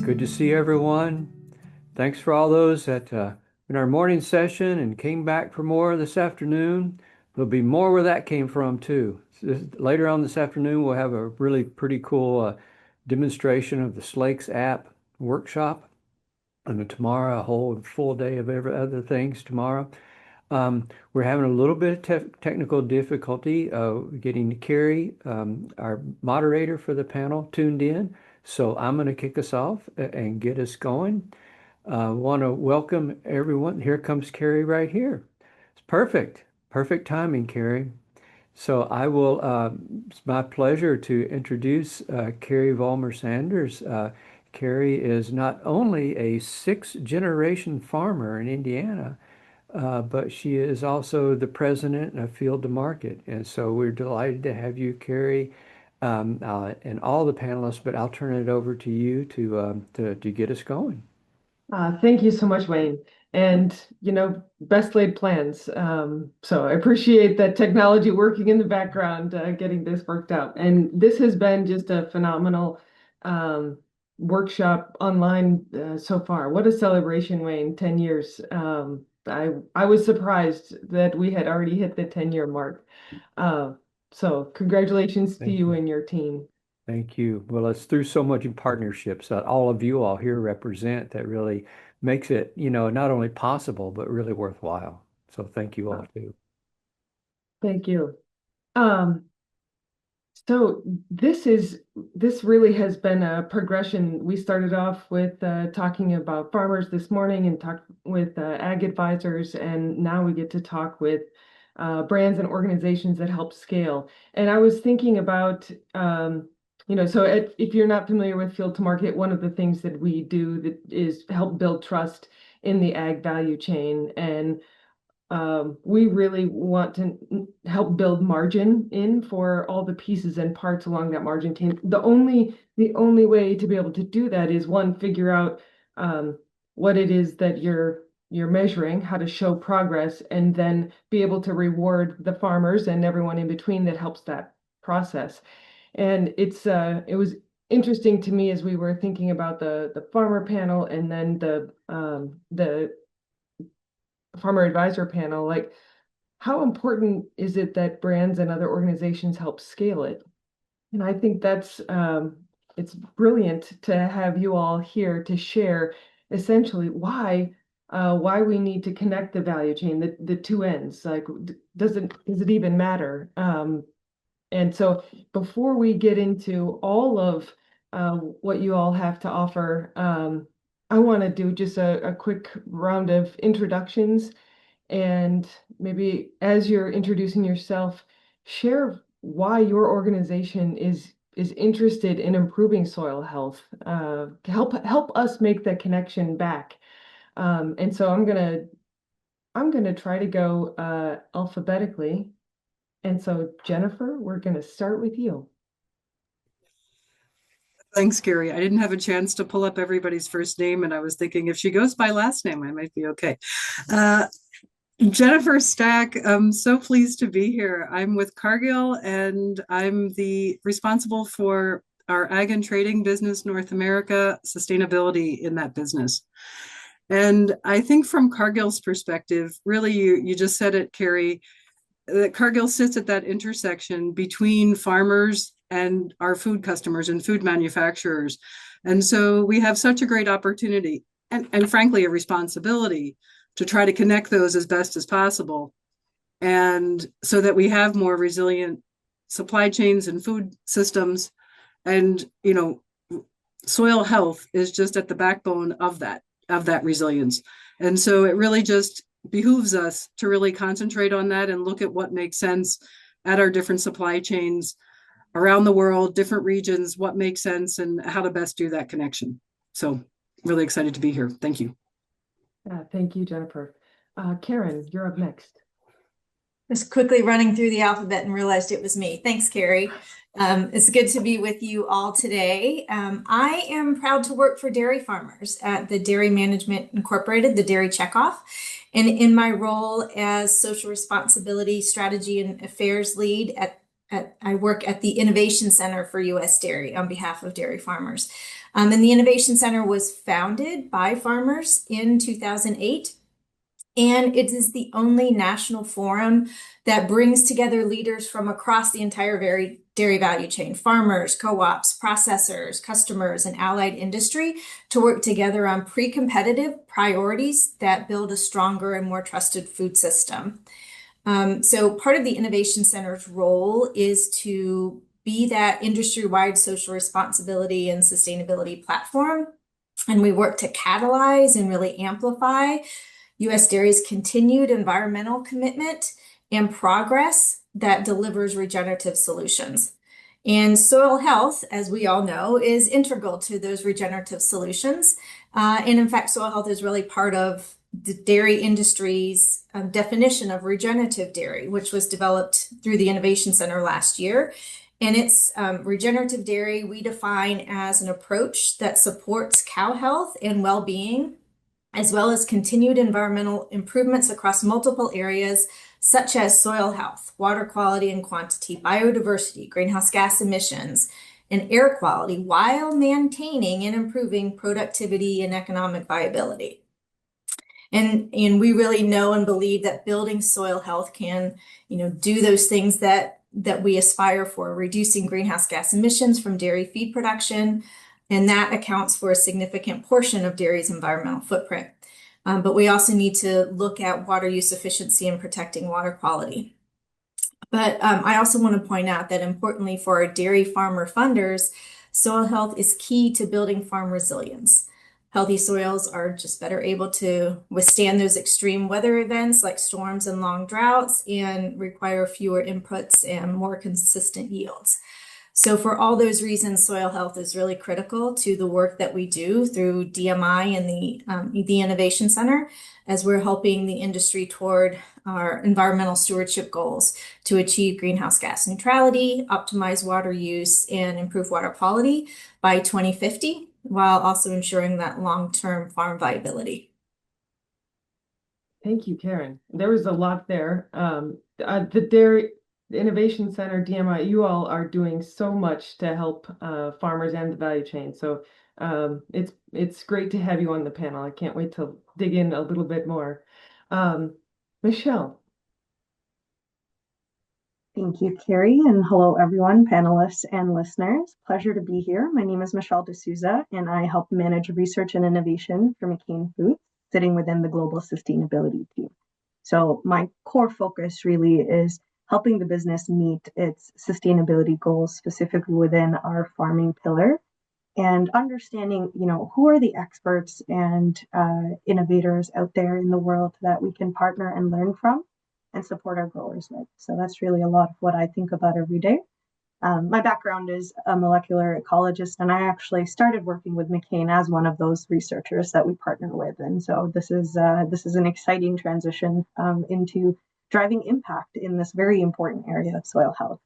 Good to see everyone. Thanks for all those that in our morning session and came back for more this afternoon. There'll be more where that came from too. Later on this afternoon, we'll have a really pretty cool demonstration of the Slakes app workshop. And then tomorrow, a whole full day of every other things tomorrow. We're having a little bit of technical difficulty getting Carrie, our moderator for the panel, tuned in. So I'm going to kick us off and get us going. Want to welcome everyone. Here comes Carrie right here. It's perfect. Perfect timing, Carrie. So it's my pleasure to introduce Carrie Vollmer-Sanders. Carrie is not only a sixth-generation farmer in Indiana, but she is also the president of Field to Market. And so we're delighted to have you, Carrie, and all the panelists, but I'll turn it over to you to get us going. Thank you so much, Wayne. And, best laid plans. So I appreciate that technology working in the background, getting this worked out. And this has been just a phenomenal workshop online so far. What a celebration, Wayne, 10 years. I was surprised that we had already hit the 10-year mark. So congratulations to Thank you you. and your team. Thank you. Well, it's through so much in partnerships that all of you all here represent that really makes it, not only possible, but really worthwhile. So thank you all too. Thank you. Um, So this really has been a progression. We started off with talking about farmers this morning and talked with ag advisors, and now we get to talk with brands and organizations that help scale. And I was thinking about, if you're not familiar with Field to Market, one of the things that we do that is help build trust in the ag value chain. And we really want to help build margin in for all the pieces and parts along that margin chain. The only way to be able to do that is one, figure out what it is that you're measuring, how to show progress, and then be able to reward the farmers and everyone in between that helps that process. And it was interesting to me as we were thinking about the farmer panel and then the farmer advisor panel, like how important is it that brands and other organizations help scale it? And I think that's it's brilliant to have you all here to share essentially why we need to connect the value chain, the two ends. Like, does it even matter? And so before we get into all of what you all have to offer, I want to do just a quick round of introductions. And maybe as you're introducing yourself, share why your organization is interested in improving soil health, to help us make that connection back. And so I'm gonna try to go alphabetically. And so Jennifer, we're gonna start with you. Thanks, Carrie. I didn't have a chance to pull up everybody's first name, and I was thinking if she goes by last name, I might be okay. Jennifer Stack, I'm so pleased to be here. I'm with Cargill, and I'm the responsible for our ag and trading business, North America, sustainability in that business. And I think from Cargill's perspective, really, you just said it, Carrie, that Cargill sits at that intersection between farmers and our food customers and food manufacturers. And so we have such a great opportunity and frankly, a responsibility to try to connect those as best as possible. And so that we have more resilient supply chains and food systems. And, soil health is just at the backbone of that resilience. And so it really just behooves us to really concentrate on that and look at what makes sense at our different supply chains around the world, different regions, what makes sense and how to best do that connection. So really excited to be here. Thank you. Thank you, Jennifer. Karen, you're up next. Just quickly running through the alphabet and realized it was me. Thanks, Carrie. It's good to be with you all today. I am proud to work for dairy farmers at the Dairy Management Incorporated, the Dairy Checkoff. And in my role as social responsibility strategy and affairs lead at I work at the Innovation Center for U.S. Dairy on behalf of dairy farmers. And the Innovation Center was founded by farmers in 2008. And it is the only national forum that brings together leaders from across the entire dairy value chain, farmers, co-ops, processors, customers, and allied industry to work together on pre-competitive priorities that build a stronger and more trusted food system. So part of the Innovation Center's role is to be that industry-wide social responsibility and sustainability platform. And we work to catalyze and really amplify U.S. Dairy's continued environmental commitment and progress that delivers regenerative solutions. And soil health, as we all know, is integral to those regenerative solutions. And in fact, soil health is really part of the dairy industry's definition of regenerative dairy, which was developed through the Innovation Center last year. And it's regenerative dairy we define as an approach that supports cow health and well-being, as well as continued environmental improvements across multiple areas, such as soil health, water quality and quantity, biodiversity, greenhouse gas emissions, and air quality, while maintaining and improving productivity and economic viability. And we really know and believe that building soil health can, do those things that we aspire for, reducing greenhouse gas emissions from dairy feed production, and that accounts for a significant portion of dairy's environmental footprint. But we also need to look at water use efficiency and protecting water quality. But I also want to point out that importantly for our dairy farmer funders, soil health is key to building farm resilience. Healthy soils are just better able to withstand those extreme weather events like storms and long droughts, and require fewer inputs and more consistent yields. So for all those reasons, soil health is really critical to the work that we do through DMI and the Innovation Center, as we're helping the industry toward our environmental stewardship goals to achieve greenhouse gas neutrality, optimize water use, and improve water quality by 2050, while also ensuring that long-term farm viability. Thank you, Karen. There was a lot there. The Dairy Innovation Center, DMI, you all are doing so much to help farmers and the value chain. So it's great to have you on the panel. I can't wait to dig in a little bit more. Michelle. Thank you, Carrie, and hello, everyone, panelists and listeners. Pleasure to be here. My name is Michelle D'Souza, and I help manage research and innovation for McCain Foods, sitting within the global sustainability team. So my core focus really is helping the business meet its sustainability goals, specifically within our farming pillar, and understanding, who are the experts and innovators out there in the world that we can partner and learn from and support our growers with. So that's really a lot of what I think about every day. My background is a molecular ecologist, and I actually started working with McCain as one of those researchers that we partner with. And so this is an exciting transition into driving impact in this very important area of soil health.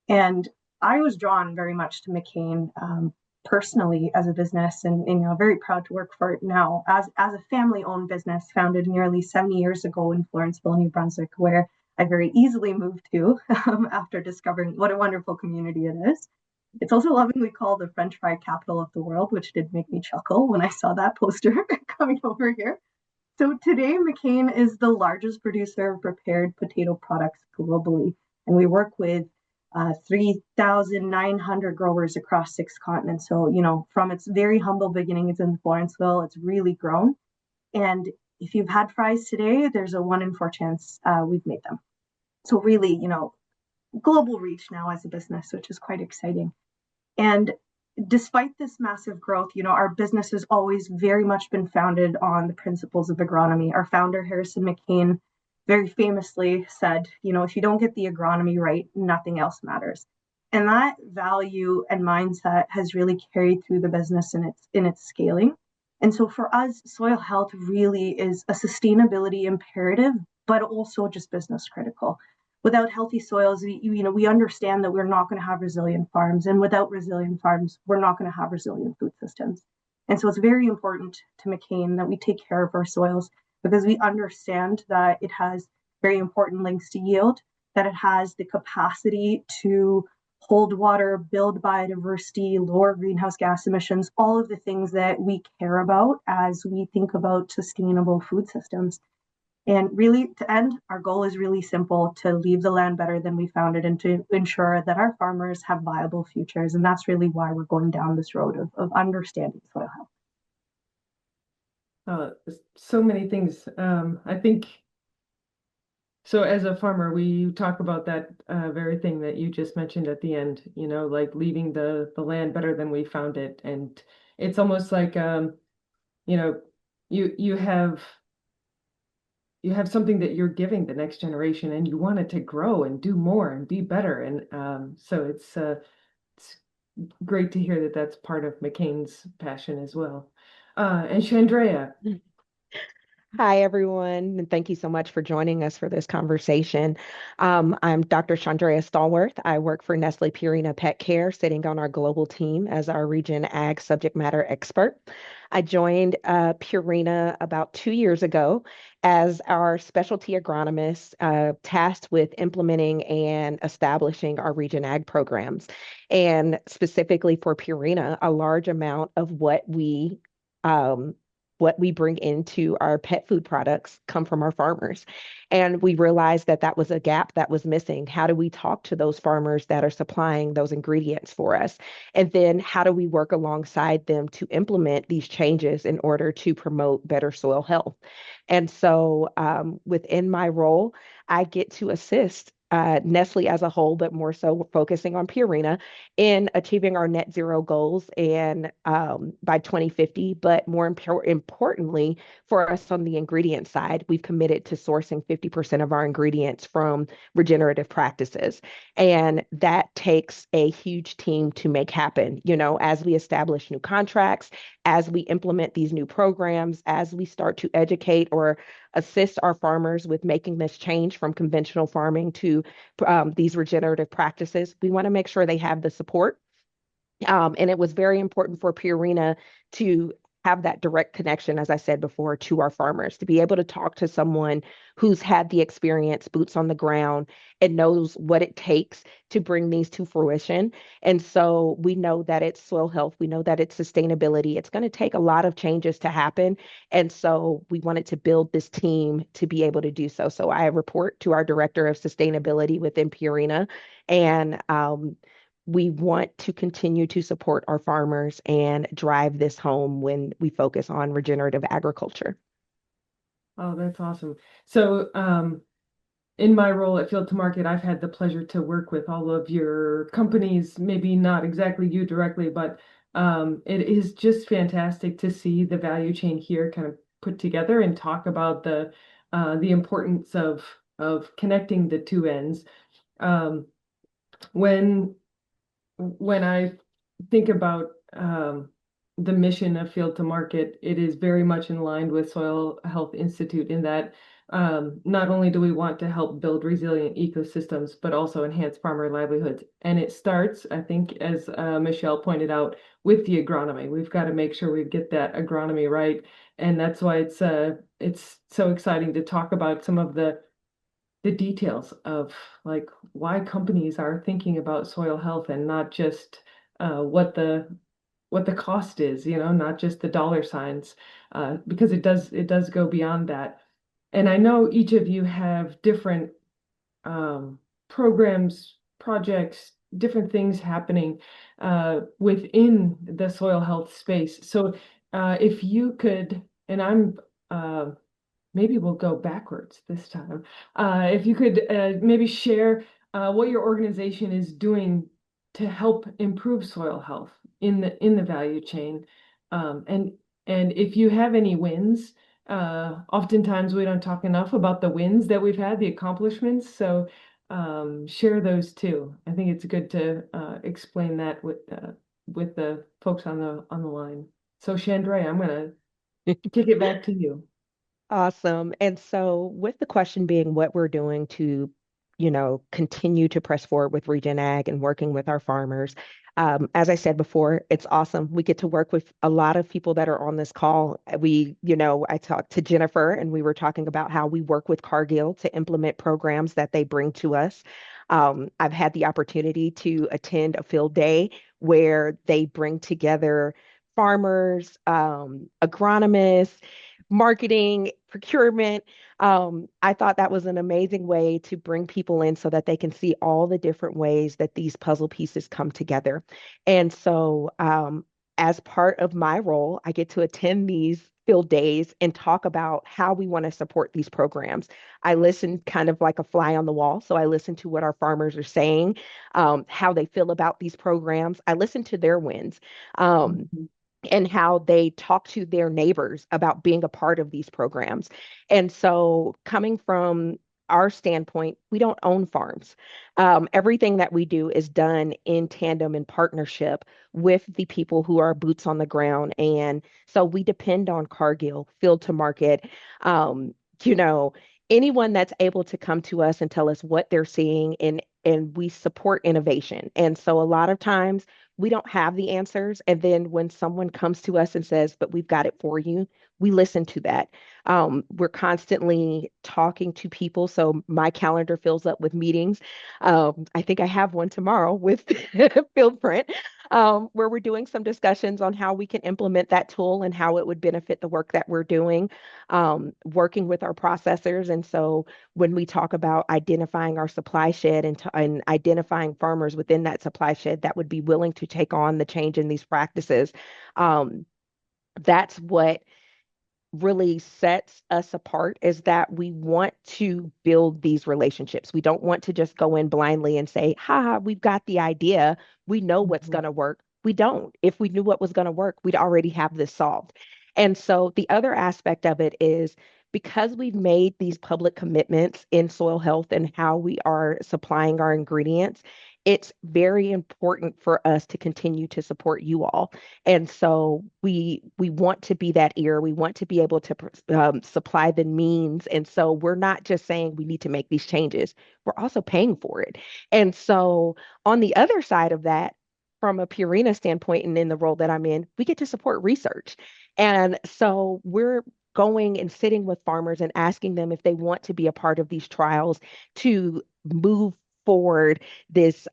And I was drawn very much to McCain personally as a business, and very proud to work for it now as a family-owned business founded nearly 70 years ago in Florenceville, New Brunswick, where I very easily moved to after discovering what a wonderful community it is. It's also lovingly called the French fry capital of the world, which did make me chuckle when I saw that poster coming over here. So today, McCain is the largest producer of prepared potato products globally, and we work with 3,900 growers across 6 continents. So, from its very humble beginnings in Florenceville, it's really grown. And if you've had fries today, there's a 1 in 4 chance we've made them. So really, global reach now as a business, which is quite exciting. And despite this massive growth, our business has always very much been founded on the principles of agronomy. Our founder, Harrison McCain, very famously said, if you don't get the agronomy right, nothing else matters. And that value and mindset has really carried through the business in its scaling. And so for us, soil health really is a sustainability imperative, but also just business critical. Without healthy soils, we understand that we're not going to have resilient farms. And without resilient farms, we're not going to have resilient food systems. And so it's very important to McCain that we take care of our soils, because we understand that it has very important links to yield, that it has the capacity to hold water, build biodiversity, lower greenhouse gas emissions, all of the things that we care about as we think about sustainable food systems. And really, to end, our goal is really simple: to leave the land better than we found it and to ensure that our farmers have viable futures. And that's really why we're going down this road of understanding soil health. So many things. I think so. As a farmer, we talk about that very thing that you just mentioned at the end. Like leaving the land better than we found it, and it's almost like you know, you have something that you're giving the next generation, and you want it to grow and do more and be better. And so it's great to hear that that's part of McCain's passion as well. And Shandréa. Hi, everyone, and thank you so much for joining us for this conversation. I'm Dr. Shandréa Stallworth. I work for Nestle Purina Pet Care, sitting on our global team as our region ag subject matter expert. I joined Purina about 2 years ago as our specialty agronomist, tasked with implementing and establishing our region ag programs. And specifically for Purina, a large amount of what we bring into our pet food products come from our farmers. And we realized that that was a gap that was missing. How do we talk to those farmers that are supplying those ingredients for us? And then how do we work alongside them to implement these changes in order to promote better soil health? And so within my role, I get to assist Nestle as a whole, but more so focusing on Purina in achieving our net zero goals and by 2050. But more importantly, for us on the ingredient side, we've committed to sourcing 50% of our ingredients from regenerative practices. And that takes a huge team to make happen, as we establish new contracts, as we implement these new programs, as we start to educate or assist our farmers with making this change from conventional farming to these regenerative practices. We want to make sure they have the support. And it was very important for Purina to have that direct connection, as I said before, to our farmers, to be able to talk to someone who's had the experience, boots on the ground, and knows what it takes to bring these to fruition. And so we know that it's soil health, we know that it's sustainability. It's going to take a lot of changes to happen. And so we wanted to build this team to be able to do so. So I report to our director of sustainability within Purina, and we want to continue to support our farmers and drive this home when we focus on regenerative agriculture. Oh, that's awesome. So, in my role at Field to Market, I've had the pleasure to work with all of your companies, maybe not exactly you directly, but it is just fantastic to see the value chain here kind of put together and talk about the importance of connecting the two ends. Um, when when I think about the mission of Field to Market, it is very much in line with Soil Health Institute in that not only do we want to help build resilient ecosystems, but also enhance farmer livelihoods. And it starts, I think, as Michelle pointed out, with the agronomy. We've got to make sure we get that agronomy right. And that's why it's so exciting to talk about some of the details of like why companies are thinking about soil health and not just what the cost is, not just the dollar signs, because it does go beyond that. And I know each of you have different programs, projects, different things happening within the soil health space. So if you could, and I'm maybe we'll go backwards this time. If you could maybe share what your organization is doing to help improve soil health in the value chain, and if you have any wins. Oftentimes we don't talk enough about the wins that we've had, the accomplishments. So share those too. I think it's good to explain that with the folks on the line. So Shandréa, I'm gonna kick it back to you. Awesome. And so, with the question being what we're doing to continue to press forward with Regen Ag and working with our farmers. As I said before, it's awesome. We get to work with a lot of people that are on this call. I talked to Jennifer and we were talking about how we work with Cargill to implement programs that they bring to us. I've had the opportunity to attend a field day where they bring together farmers, agronomists, marketing, procurement. I thought that was an amazing way to bring people in so that they can see all the different ways that these puzzle pieces come together. And so, as part of my role, I get to attend these field days and talk about how we want to support these programs. I listen kind of like a fly on the wall. So I listen to what our farmers are saying, how they feel about these programs. I listen to their wins. Mhm. And how they talk to their neighbors about being a part of these programs. And so, coming from our standpoint, we don't own farms. Everything that we do is done in tandem in partnership with the people who are boots on the ground. And so, we depend on Cargill, field to market. Um, you know, Anyone that's able to come to us and tell us what they're seeing, and we support innovation. And so, a lot of times, we don't have the answers. And then when someone comes to us and says, but we've got it for you, we listen to that. We're constantly talking to people. So my calendar fills up with meetings. I think I have one tomorrow with Fieldprint, where we're doing some discussions on how we can implement that tool and how it would benefit the work that we're doing, working with our processors. And so when we talk about identifying our supply shed and identifying farmers within that supply shed that would be willing to take on the change in these practices, um, that's what really sets us apart, is that we want to build these relationships. We don't want to just go in blindly and say, ha, we've got the idea. We know what's Mhm. going to work. We don't. If we knew what was going to work, we'd already have this solved. And so the other aspect of it is, because we've made these public commitments in soil health and how we are supplying our ingredients, it's very important for us to continue to support you all. And so we want to be that ear. We want to be able to supply the means. And so we're not just saying we need to make these changes. We're also paying for it. And so on the other side of that, from a Purina standpoint and in the role that I'm in, we get to support research. And so we're going and sitting with farmers and asking them if they want to be a part of these trials to move forward this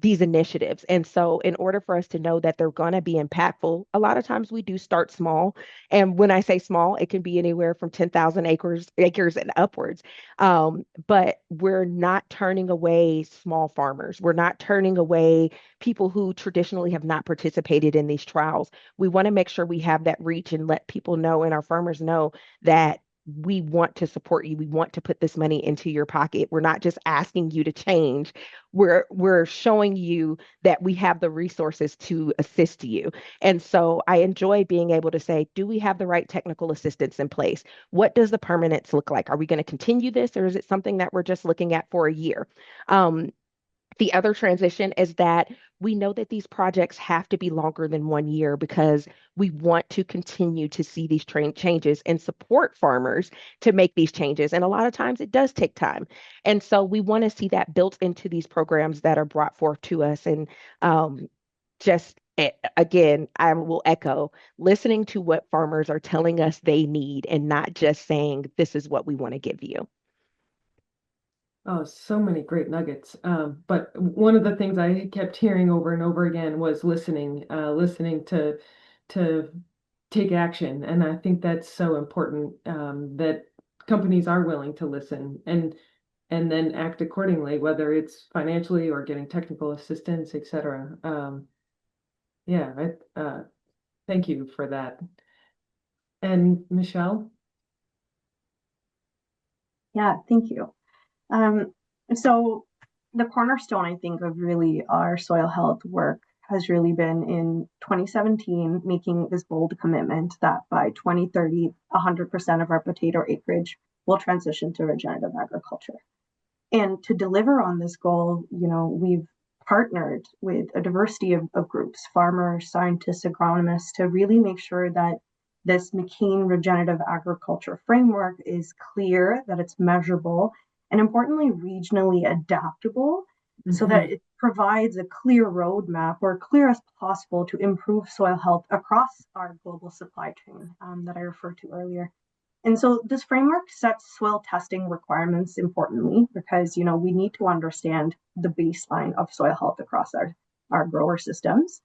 these initiatives. And so, in order for us to know that they're going to be impactful, a lot of times we do start small. And when I say small, it can be anywhere from 10,000 acres and upwards. But we're not turning away small farmers. We're not turning away people who traditionally have not participated in these trials. We want to make sure we have that reach and let people know and our farmers know that we want to support you. We want to put this money into your pocket. We're not just asking you to change. We're showing you that we have the resources to assist you. And so I enjoy being able to say, do we have the right technical assistance in place? What does the permanence look like? Are we going to continue this, or is it something that we're just looking at for a year? Um, the other transition is that we know that these projects have to be longer than 1 year, because we want to continue to see these changes and support farmers to make these changes. And a lot of times it does take time. And so we want to see that built into these programs that are brought forth to us. And again, I will echo listening to what farmers are telling us they need and not just saying, this is what we want to give you. Oh, so many great nuggets. But one of the things I kept hearing over and over again was listening to take action. And I think that's so important, that companies are willing to listen and then act accordingly, whether it's financially or getting technical assistance, et cetera. Yeah, thank you for that. And Michelle? Yeah, thank you. Um, so the cornerstone, I think, of really our soil health work has really been in 2017, making this bold commitment that by 2030, 100% of our potato acreage will transition to regenerative agriculture. And to deliver on this goal, we've partnered with a diversity of groups, farmers, scientists, agronomists, to really make sure that this McCain regenerative agriculture framework is clear, that it's measurable, and importantly, regionally adaptable so that it provides a clear roadmap or clear as possible to improve soil health across our global supply chain that I referred to earlier. And so this framework sets soil testing requirements importantly because, we need to understand the baseline of soil health across our grower systems.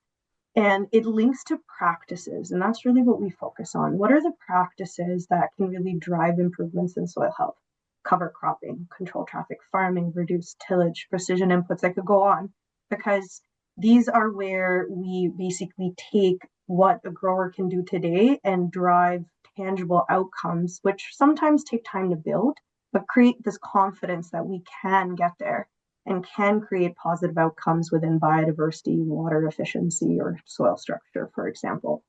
And it links to practices, and that's really what we focus on. What are the practices that can really drive improvements in soil health? Cover cropping, control traffic farming, reduce tillage, precision inputs. I could go on because these are where we basically take what a grower can do today and drive tangible outcomes, which sometimes take time to build, but create this confidence that we can get there and can create positive outcomes within biodiversity, water efficiency, or soil structure, for example.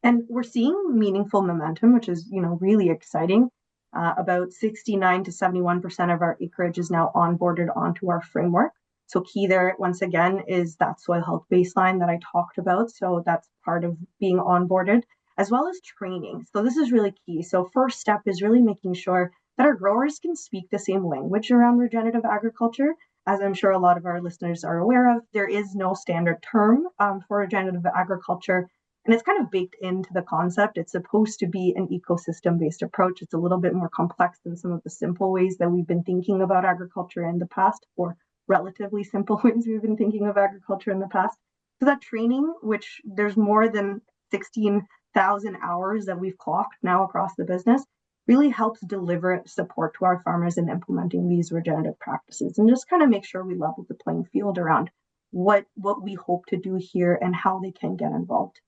And we're seeing meaningful momentum, which is, really exciting. About 69 to 71% of our acreage is now onboarded onto our framework. So key there, once again, is that soil health baseline that I talked about. So that's part of being onboarded, as well as training. So this is really key. So first step is really making sure that our growers can speak the same language around regenerative agriculture. As I'm sure a lot of our listeners are aware of, there is no standard term for regenerative agriculture, and it's kind of baked into the concept. It's supposed to be an ecosystem-based approach. It's a little bit more complex than some of the simple ways that we've been thinking about agriculture in the past, or relatively simple ways we've been thinking of agriculture in the past. So that training, which there's more than 16,000 hours that we've clocked now across the business, really helps deliver support to our farmers in implementing these regenerative practices and just kind of make sure we level the playing field around what we hope to do here and how they can get involved.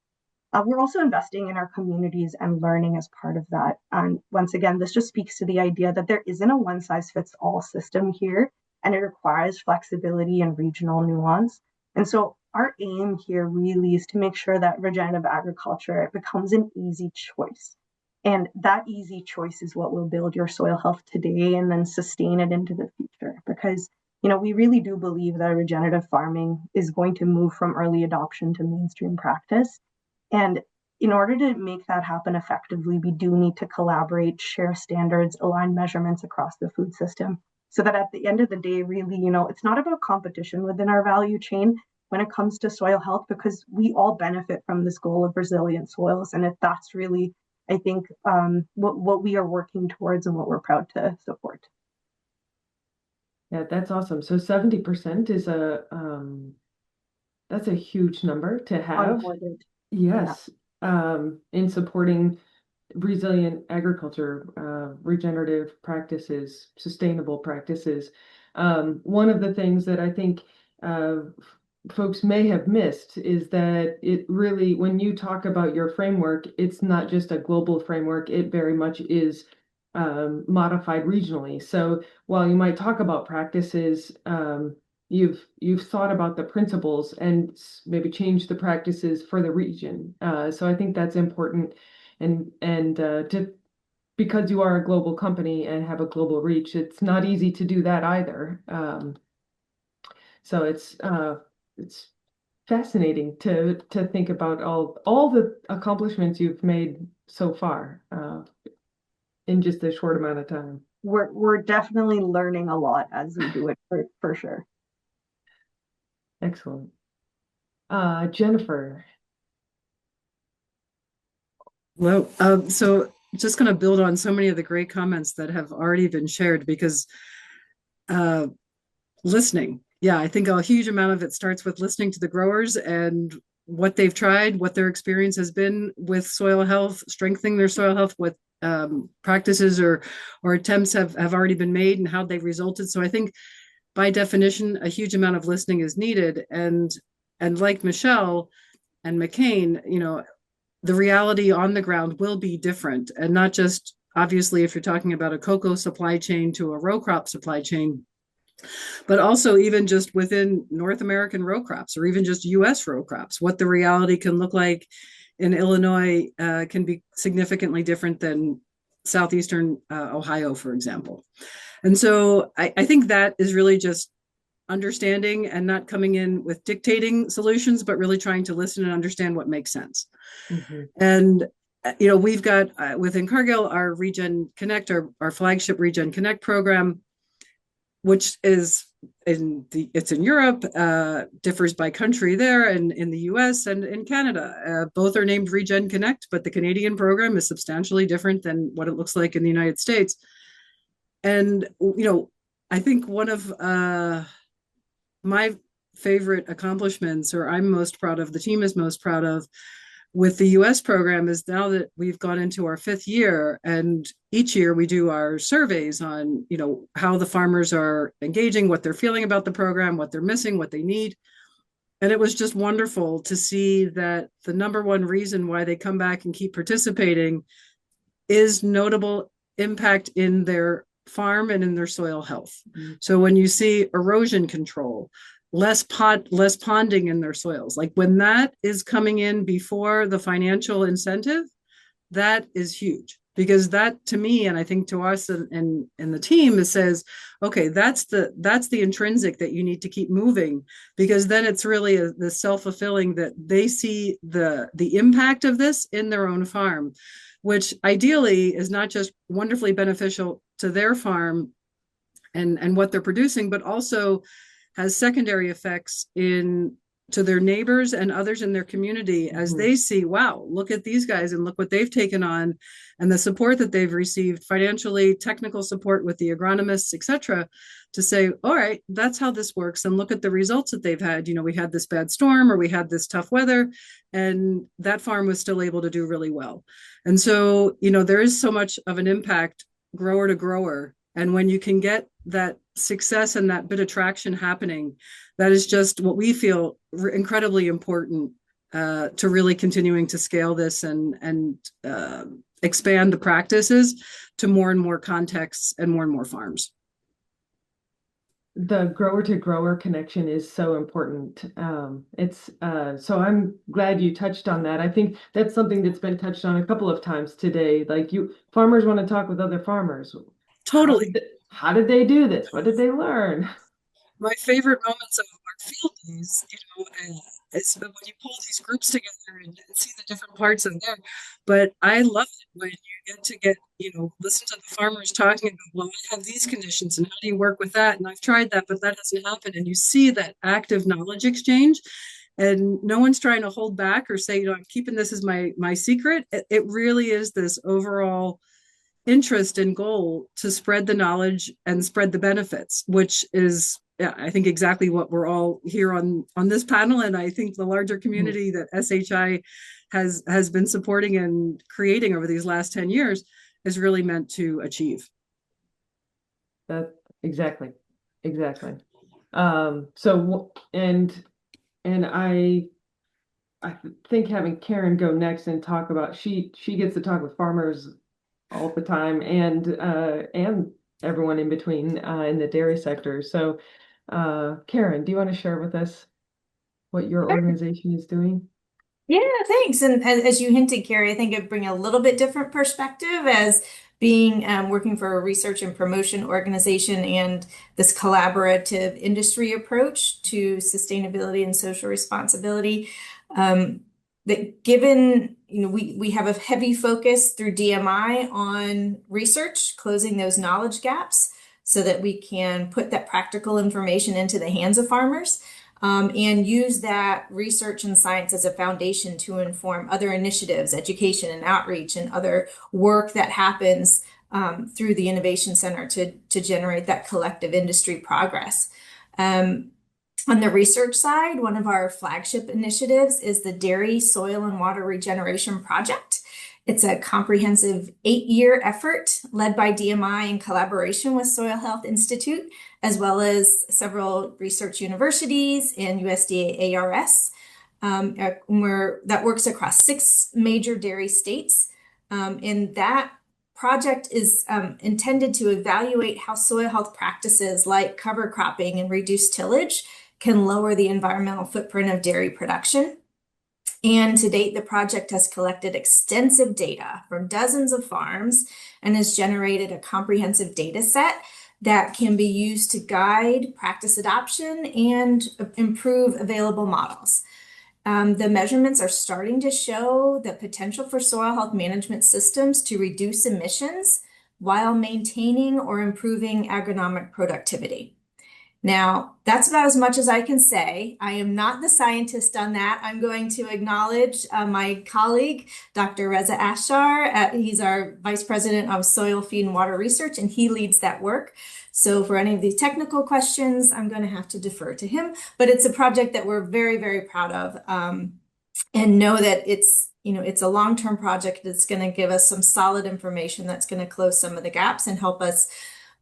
We're also investing in our communities and learning as part of that. And once again, this just speaks to the idea that there isn't a one-size-fits-all system here, and it requires flexibility and regional nuance. And so our aim here really is to make sure that regenerative agriculture becomes an easy choice. And that easy choice is what will build your soil health today and then sustain it into the future. Because, we really do believe that regenerative farming is going to move from early adoption to mainstream practice. And in order to make that happen effectively, we do need to collaborate, share standards, align measurements across the food system. So that at the end of the day, really, it's not about competition within our value chain when it comes to soil health, because we all benefit from this goal of resilient soils. And if that's really, I think, what we are working towards and what we're proud to support. Yeah, that's awesome. So 70% is that's a huge number to have. Onboarded. Yes, in supporting resilient agriculture, regenerative practices, sustainable practices. One of the things that I think folks may have missed is that it really, when you talk about your framework, it's not just a global framework, it very much is modified regionally. So while you might talk about practices, you've thought about the principles and maybe changed the practices for the region. So I think that's important, and because you are a global company and have a global reach, it's not easy to do that either. So it's fascinating to think about all the accomplishments you've made so far in just a short amount of time. We're definitely learning a lot as we do it for sure. Excellent. Jennifer. Well, so just going to build on so many of the great comments that have already been shared, because listening. Yeah, I think a huge amount of it starts with listening to the growers and what they've tried, what their experience has been with soil health, strengthening their soil health, what practices or attempts have already been made and how they've resulted. So I think by definition, a huge amount of listening is needed. And like Michelle and McCain, the reality on the ground will be different. And not just, obviously, if you're talking about a cocoa supply chain to a row crop supply chain, but also even just within North American row crops or even just US row crops, what the reality can look like in Illinois can be significantly different than Southeastern Ohio, for example. And so I think that is really just understanding and not coming in with dictating solutions, but really trying to listen and understand what makes sense. Mm-hmm. And, we've got within Cargill, our Regen Connect, our flagship Regen Connect program, which is it's in Europe, differs by country there, and in the US and in Canada. Both are named Regen Connect, but the Canadian program is substantially different than what it looks like in the United States. And, I think one of my favorite accomplishments, or I'm most proud of, the team is most proud of, with the US program is now that we've gone into our 5th year, and each year we do our surveys on, how the farmers are engaging, what they're feeling about the program, what they're missing, what they need. And it was just wonderful to see that the number one reason why they come back and keep participating is notable impact in their farm and in their soil health. Mm-hmm. So when you see erosion control, less ponding in their soils, like when that is coming in before the financial incentive, that is huge. Because that, to me, and I think to us and the team, it says, okay, that's the intrinsic that you need to keep moving, because then it's really the self-fulfilling that they see the impact of this in their own farm, which ideally is not just wonderfully beneficial to their farm and what they're producing, but also has secondary effects to their neighbors and others in their community as they see, wow, look at these guys and look what they've taken on, and the support that they've received financially, technical support with the agronomists, et cetera, to say, all right, that's how this works. And look at the results that they've had. We had this bad storm, or we had this tough weather, and that farm was still able to do really well. And so, there is so much of an impact grower to grower. And when you can get that success and that bit of traction happening, that is just what we feel incredibly important to really continuing to scale this and expand the practices to more and more contexts and more farms. The grower to grower connection is so important. So I'm glad you touched on that. I think that's something that's been touched on a couple of times today. Like farmers want to talk with other farmers. Totally. How did they do this? What did they learn? My favorite moments of our field days, is when you pull these groups together and see the different parts of them. But I love it when you get to listen to the farmers talking about, well, I have these conditions and how do you work with that? And I've tried that, but that hasn't happened. And you see that active knowledge exchange, and no one's trying to hold back or say, I'm keeping this as my secret. It really is this overall interest and goal to spread the knowledge and spread the benefits, which is, I think, exactly what we're all here on this panel. And I think the larger community that SHI has been supporting and creating over these last 10 years is really meant to achieve. That exactly. So, and I think having Karen go next and talk about, she gets to talk with farmers all the time, and everyone in between in the dairy sector. So Karen, do you want to share with us what your organization is doing? Yeah, thanks. And as you hinted, Carrie, I think it'd bring a little bit different perspective as being working for a research and promotion organization and this collaborative industry approach to sustainability and social responsibility. That given, we have a heavy focus through DMI on research, closing those knowledge gaps so that we can put that practical information into the hands of farmers, and use that research and science as a foundation to inform other initiatives, education and outreach, and other work that happens through the Innovation Center to generate that collective industry progress. On the research side, one of our flagship initiatives is the Dairy Soil and Water Regeneration Project. It's a comprehensive 8-year effort led by DMI in collaboration with Soil Health Institute, as well as several research universities and USDA ARS, that works across 6 major dairy states. And that project is intended to evaluate how soil health practices like cover cropping and reduced tillage can lower the environmental footprint of dairy production. And to date, the project has collected extensive data from dozens of farms and has generated a comprehensive data set that can be used to guide practice adoption and improve available models. The measurements are starting to show the potential for soil health management systems to reduce emissions while maintaining or improving agronomic productivity. Now, that's about as much as I can say. I am not the scientist on that. I'm going to acknowledge my colleague, Dr. Reza Ashar. He's our Vice President of Soil, Feed, and Water Research, and he leads that work. So for any of these technical questions, I'm going to have to defer to him. But it's a project that we're very, very proud of, and know that it's a long-term project that's going to give us some solid information that's going to close some of the gaps and help us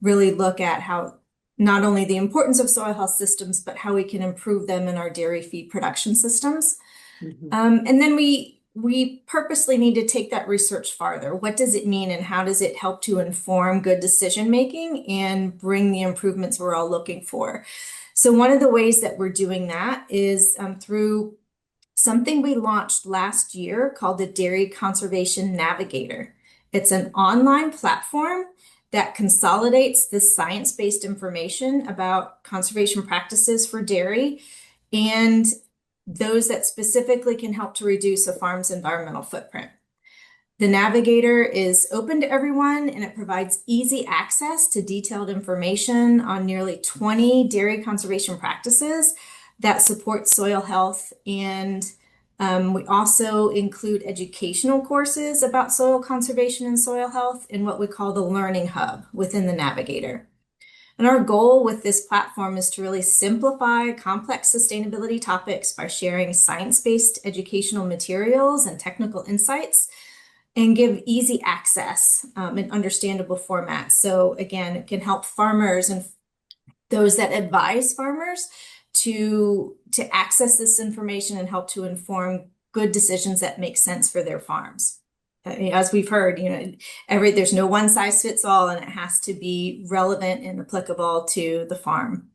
really look at how not only the importance of soil health systems, but how we can improve them in our dairy feed production systems. And then we purposely need to take that research farther. What does it mean and how does it help to inform good decision making and bring the improvements we're all looking for? So one of the ways that we're doing that is through something we launched last year called the Dairy Conservation Navigator. It's an online platform that consolidates this science-based information about conservation practices for dairy and those that specifically can help to reduce a farm's environmental footprint. The Navigator is open to everyone, and it provides easy access to detailed information on nearly 20 dairy conservation practices that support soil health. And we also include educational courses about soil conservation and soil health in what we call the Learning Hub within the Navigator. And our goal with this platform is to really simplify complex sustainability topics by sharing science-based educational materials and technical insights and give easy access in understandable formats. So again, it can help farmers and those that advise farmers to access this information and help to inform good decisions that make sense for their farms. As we've heard, there's no one size fits all, and it has to be relevant and applicable to the farm.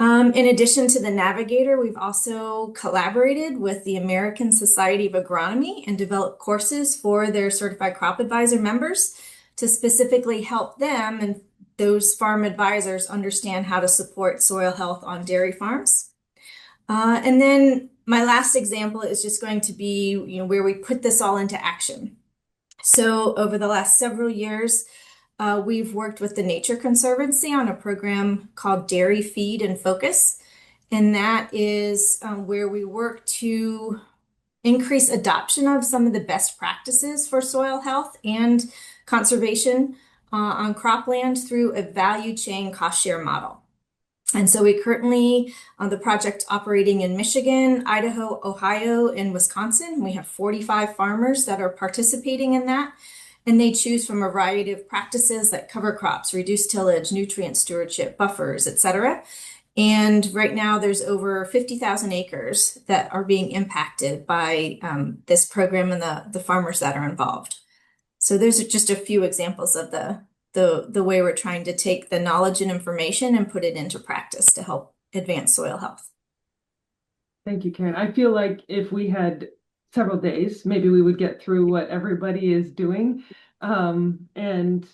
In addition to the Navigator, we've also collaborated with the American Society of Agronomy and developed courses for their Certified Crop Advisor members to specifically help them and those farm advisors understand how to support soil health on dairy farms. And then my last example is just going to be, where we put this all into action. So over the last several years, we've worked with the Nature Conservancy on a program called Dairy Feed and Focus. And that is where we work to increase adoption of some of the best practices for soil health and conservation on cropland through a value chain cost share model. And so we currently, the project operating in Michigan, Idaho, Ohio, and Wisconsin. We have 45 farmers that are participating in that. And they choose from a variety of practices like cover crops, reduced tillage, nutrient stewardship, buffers, etc. And right now there's over 50,000 acres that are being impacted by this program and the farmers that are involved. So there's just a few examples of the way we're trying to take the knowledge and information and put it into practice to help advance soil health. Thank you, Karen. I feel like if we had several days, maybe we would get through what everybody is doing. And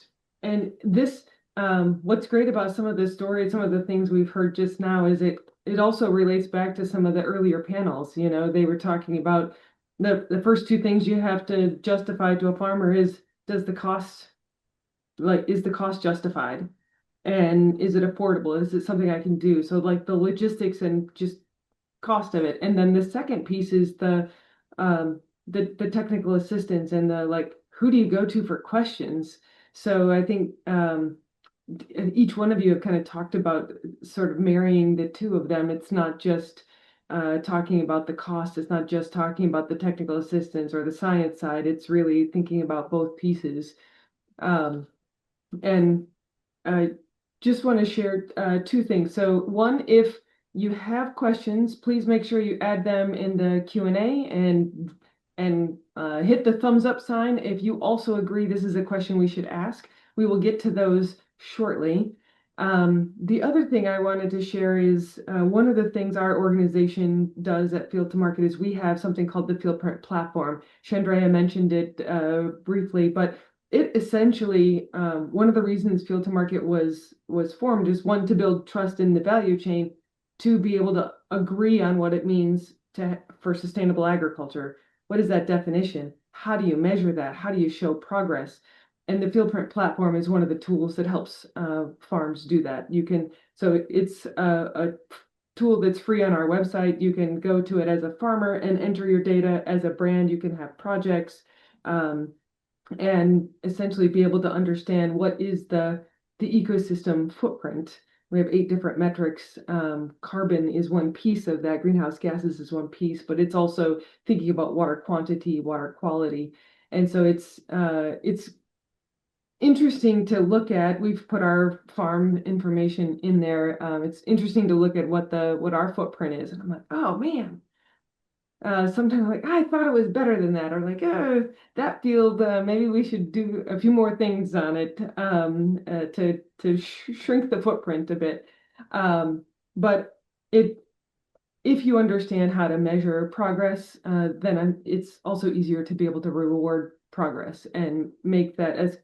this, what's great about some of the stories, some of the things we've heard just now is it also relates back to some of the earlier panels. They were talking about the first two things you have to justify to a farmer is, is the cost justified? And is it affordable? Is it something I can do? So like the logistics and just cost of it. And then the second piece is the technical assistance and who do you go to for questions? So I think each one of you have kind of talked about sort of marrying the two of them. It's not just talking about the cost. It's not just talking about the technical assistance or the science side. It's really thinking about both pieces. And I just want to share two things. So one, if you have questions, please make sure you add them in the Q&A and hit the thumbs up sign. If you also agree this is a question we should ask, we will get to those shortly. The other thing I wanted to share is one of the things our organization does at Field to Market is we have something called the Field Platform. Shandréa mentioned it briefly, but it essentially, one of the reasons Field to Market was formed is one, to build trust in the value chain, to be able to agree on what it means for sustainable agriculture. What is that definition? How do you measure that? How do you show progress? the FieldPrint platform is one of the tools that helps farms do that. So it's a tool that's free on our website. You can go to it as a farmer and enter your data as a brand. You can have projects and essentially be able to understand what is the ecosystem footprint. We have 8 different metrics. Carbon is one piece of that. Greenhouse gases is one piece, but it's also thinking about water quantity, water quality. And so it's interesting to look at. We've put our farm information in there. It's interesting to look at what our footprint is. And I'm like, oh man. Sometimes like, I thought it was better than that, or like, oh, that field, maybe we should do a few more things on it to shrink the footprint a bit. But if you understand how to measure progress, then it's also easier to be able to reward progress and make that, as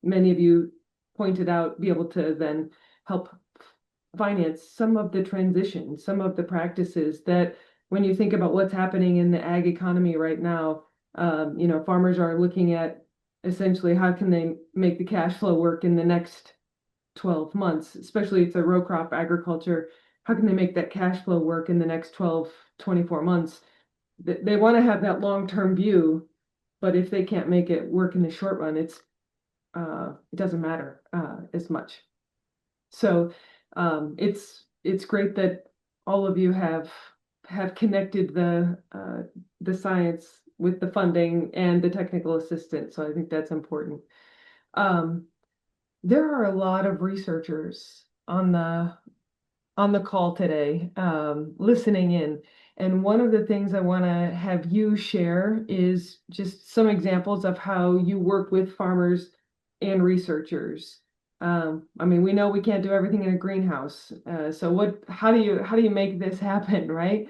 many of you pointed out, be able to then help finance some of the transition, some of the practices that, when you think about what's happening in the ag economy right now, farmers are looking at essentially how can they make the cash flow work in the next 12 months, especially if it's a row crop agriculture. How can they make that cash flow work in the next 12, 24 months? They want to have that long-term view, but if they can't make it work in the short run, it doesn't matter as much. So it's great that all of you have connected the science with the funding and the technical assistance. So I think that's important. There are a lot of researchers on the call today, listening in. And one of the things I want to have you share is just some examples of how you work with farmers and researchers. We know we can't do everything in a greenhouse. So how do you make this happen, right?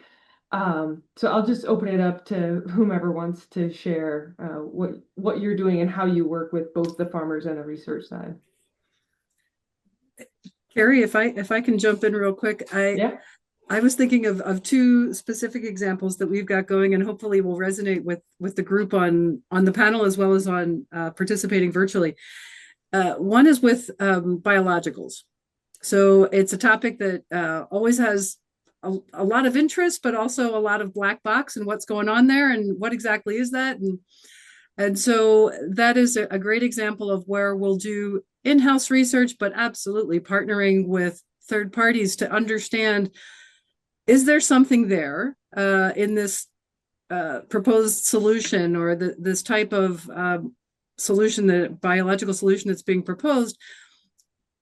So I'll just open it up to whomever wants to share what you're doing and how you work with both the farmers and the research side. Carrie, if I can jump in real quick, I was thinking of 2 specific examples that we've got going, and hopefully will resonate with the group on the panel as well as on participating virtually. One is with biologicals. So it's a topic that always has a lot of interest, but also a lot of black box and what's going on there and what exactly is that. And so that is a great example of where we'll do in-house research, but absolutely partnering with third parties to understand, is there something there in this proposed solution or this type of solution, the biological solution that's being proposed,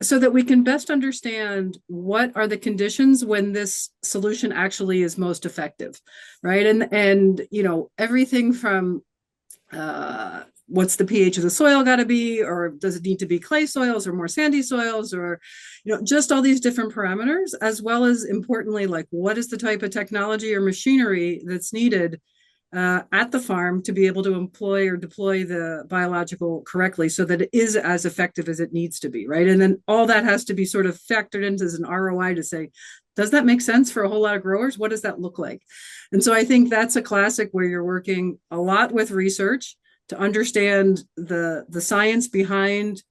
so that we can best understand what are the conditions when this solution actually is most effective, right? And everything from what's the pH of the soil got to be, or does it need to be clay soils or more sandy soils, or just all these different parameters, as well as importantly, like what is the type of technology or machinery that's needed at the farm to be able to employ or deploy the biological correctly so that it is as effective as it needs to be, right? And then all that has to be sort of factored into as an ROI to say, does that make sense for a whole lot of growers? What does that look like? And so I think that's a classic where you're working a lot with research to understand the science behind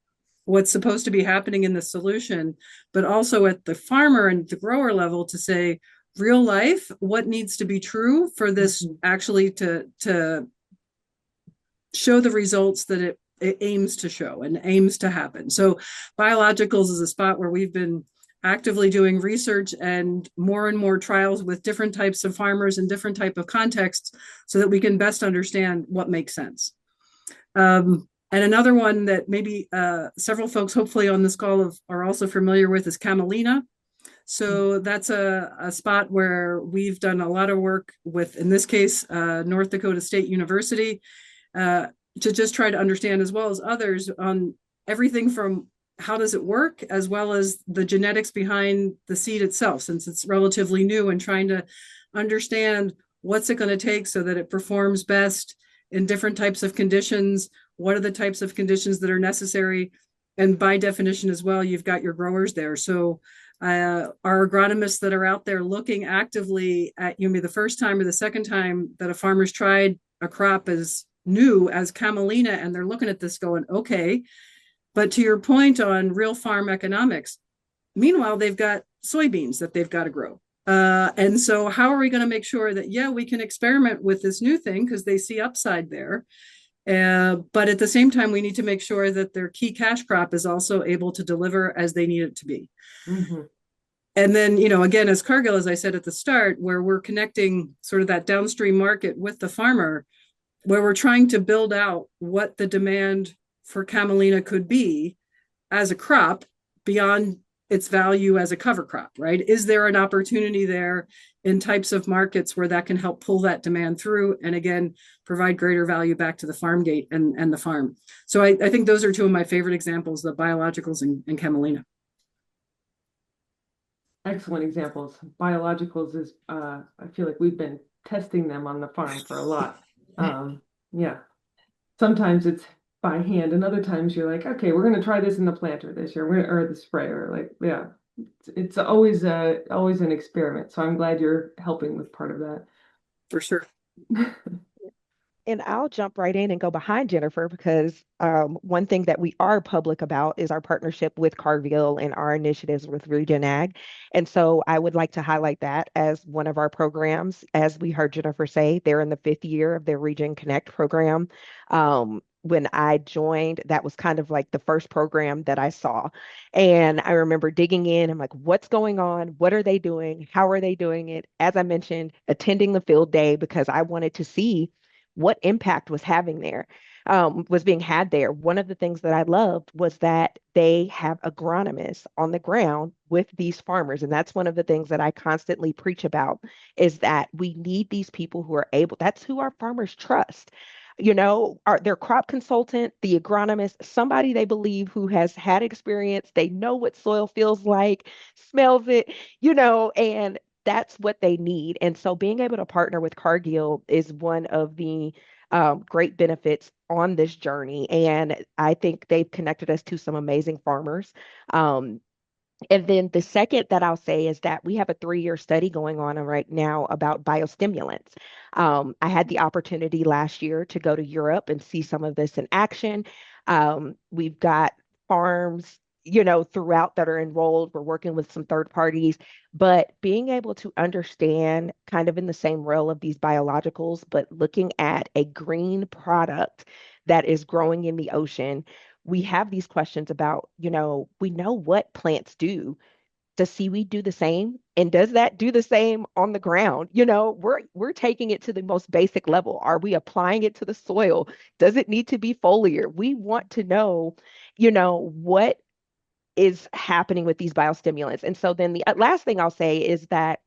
what's supposed to be happening in the solution, but also at the farmer and the grower level to say, real life, what needs to be true for this actually to show the results that it aims to show and aims to happen. So biologicals is a spot where we've been actively doing research and more trials with different types of farmers and different type of contexts so that we can best understand what makes sense. And another one that maybe several folks hopefully on this call are also familiar with is camelina. So that's a spot where we've done a lot of work with, in this case, North Dakota State University, to just try to understand, as well as others, on everything from how does it work, as well as the genetics behind the seed itself, since it's relatively new, and trying to understand what's it going to take so that it performs best in different types of conditions. What are the types of conditions that are necessary? And by definition as well, you've got your growers there. So our agronomists that are out there looking actively at maybe the first time or the second time that a farmer's tried a crop as new as camelina, and they're looking at this going, okay. But to your point on real farm economics, meanwhile, they've got soybeans that they've got to grow. And so how are we going to make sure that, yeah, we can experiment with this new thing because they see upside there. But at the same time, we need to make sure that their key cash crop is also able to deliver as they need it to be. Mm-hmm. And then, you know, again, as Cargill, as I said at the start, where we're connecting sort of that downstream market with the farmer, where we're trying to build out what the demand for camelina could be as a crop beyond its value as a cover crop, right? Is there an opportunity there in types of markets where that can help pull that demand through and again, provide greater value back to the farm gate and the farm? So I think those are two of my favorite examples, the biologicals and camelina. Excellent examples. Biologicals is, I feel like we've been testing them on the farm for a lot. Yeah. Sometimes it's by hand, and other times you're like, okay, we're going to try this in the planter this year, or the sprayer. Like, yeah, it's always an experiment. So I'm glad you're helping with part of that. For sure. And I'll jump right in and go behind Jennifer because one thing that we are public about is our partnership with Cargill and our initiatives with Regen Ag. And so I would like to highlight that as one of our programs. As we heard Jennifer say, they're in the 5th year of their Regen Connect program. When I joined, that was kind of like the first program that I saw. And I remember digging in. I'm like, what's going on? What are they doing? How are they doing it? As I mentioned, attending the field day because I wanted to see what impact was being had there. One of the things that I loved was that they have agronomists on the ground with these farmers. And that's one of the things that I constantly preach about is that we need these people who are able, that's who our farmers trust. You know, their crop consultant, the agronomist, somebody they believe who has had experience, they know what soil feels like, smells it, and that's what they need. And so being able to partner with Cargill is one of the great benefits on this journey. And I think they've connected us to some amazing farmers. And then the second that I'll say is that we have a 3-year study going on right now about biostimulants. I had the opportunity last year to go to Europe and see some of this in action. We've got farms, throughout that are enrolled. We're working with some third parties, but being able to understand kind of in the same realm of these biologicals, but looking at a green product that is growing in the ocean, we have these questions about, we know what plants do. Does seaweed do the same? And does that do the same on the ground? We're taking it to the most basic level. Are we applying it to the soil? Does it need to be foliar? We want to know, what is happening with these biostimulants. And so then the last thing I'll say is that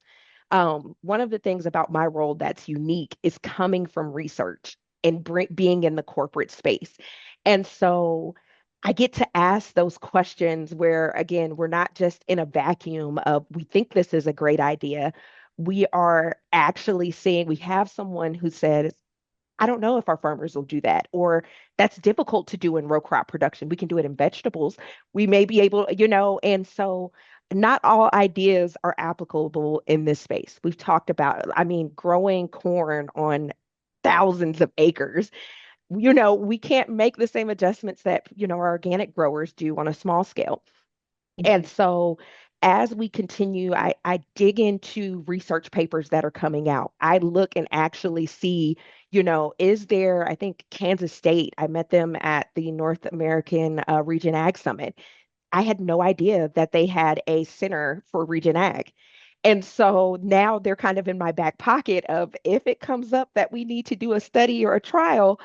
one of the things about my role that's unique is coming from research and being in the corporate space. And so I get to ask those questions where, again, we're not just in a vacuum of we think this is a great idea. We are actually seeing, we have someone who said, I don't know if our farmers will do that, or that's difficult to do in row crop production. We can do it in vegetables. We may be able, and so not all ideas are applicable in this space. We've talked about, growing corn on thousands of acres. We can't make the same adjustments that, our organic growers do on a small scale. And so as we continue, I dig into research papers that are coming out. I look and actually see, is there, I think Kansas State, I met them at the North American Regen Ag Summit. I had no idea that they had a center for Regen Ag. And so now they're kind of in my back pocket of if it comes up that we need to do a study or a trial,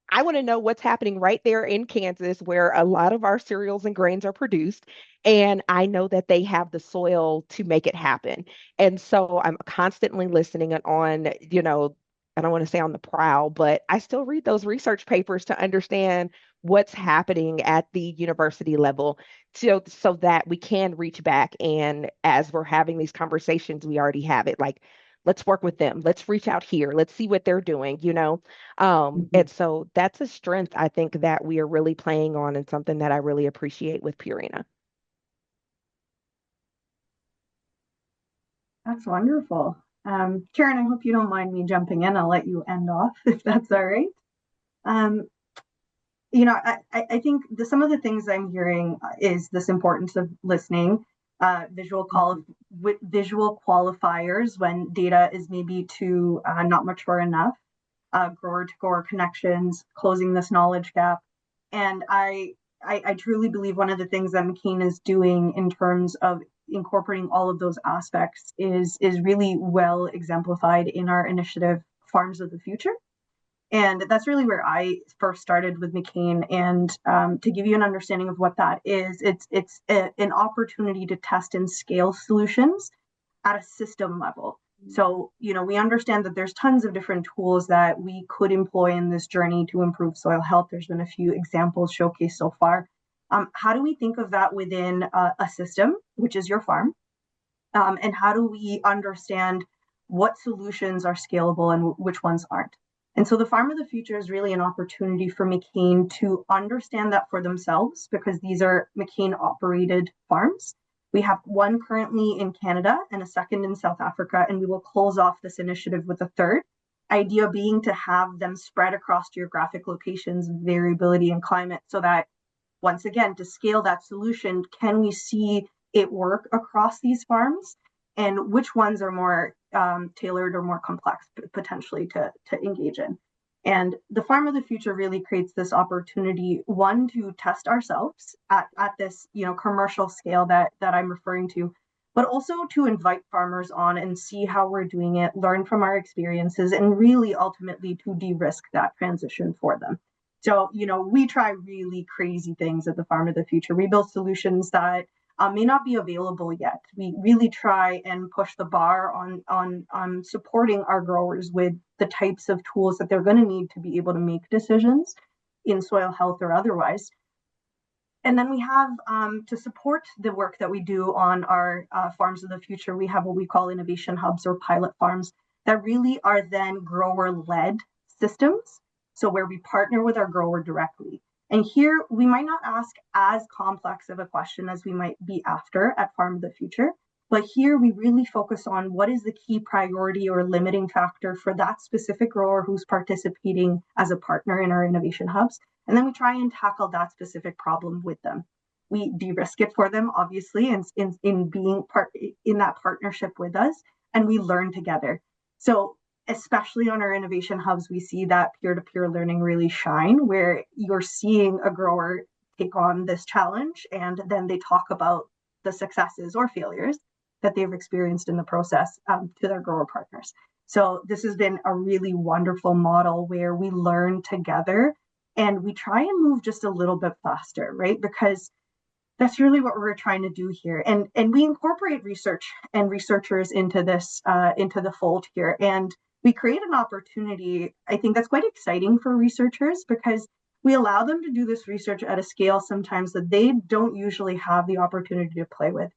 I want to know what's happening right there in Kansas where a lot of our cereals and grains are produced. And I know that they have the soil to make it happen. And so I'm constantly listening and on, I don't want to say on the prowl, but I still read those research papers to understand what's happening at the university level so that we can reach back. And as we're having these conversations, we already have it like, let's work with them. Let's reach out here. Let's see what they're doing. And so that's a strength I think that we are really playing on and something that I really appreciate with Purina. That's wonderful. Karen, I hope you don't mind me jumping in. I'll let you end off if that's all right. Um, I think some of the things I'm hearing is this importance of listening, visual qualifiers when data is maybe too not mature enough, grower to grower connections, closing this knowledge gap. And I truly believe one of the things that McCain is doing in terms of incorporating all of those aspects is really well exemplified in our initiative, Farms of the Future. And that's really where I first started with McCain. And to give you an understanding of what that is, it's an opportunity to test and scale solutions at a system level. So, we understand that there's tons of different tools that we could employ in this journey to improve soil health. There's been a few examples showcased so far. How do we think of that within a system, which is your farm? And how do we understand what solutions are scalable and which ones aren't? And so the Farm of the Future is really an opportunity for McCain to understand that for themselves, because these are McCain operated farms. We have one currently in Canada and a second in South Africa, and we will close off this initiative with a third. Idea being to have them spread across geographic locations, variability in climate, so that once again, to scale that solution, can we see it work across these farms? And which ones are more tailored or more complex potentially to engage in? And the Farm of the Future really creates this opportunity, one, to test ourselves at this commercial scale that I'm referring to, but also to invite farmers on and see how we're doing it, learn from our experiences, and really ultimately to de-risk that transition for them. So, we try really crazy things at the Farm of the Future. We build solutions that may not be available yet. We really try and push the bar on supporting our growers with the types of tools that they're going to need to be able to make decisions in soil health or otherwise. And then we have, to support the work that we do on our Farms of the Future, we have what we call innovation hubs or pilot farms that really are then grower-led systems. So where we partner with our grower directly. And here we might not ask as complex of a question as we might be after at Farm of the Future, but here we really focus on what is the key priority or limiting factor for that specific grower who's participating as a partner in our innovation hubs. And then we try and tackle that specific problem with them. We de-risk it for them, obviously, in being part in that partnership with us, and we learn together. So especially on our innovation hubs, we see that peer-to-peer learning really shine, where you're seeing a grower take on this challenge and then they talk about the successes or failures that they've experienced in the process to their grower partners. So this has been a really wonderful model where we learn together and we try and move just a little bit faster, right? Because that's really what we're trying to do here. And we incorporate research and researchers into this, into the fold here. And we create an opportunity, I think that's quite exciting for researchers, because we allow them to do this research at a scale sometimes that they don't usually have the opportunity to play with.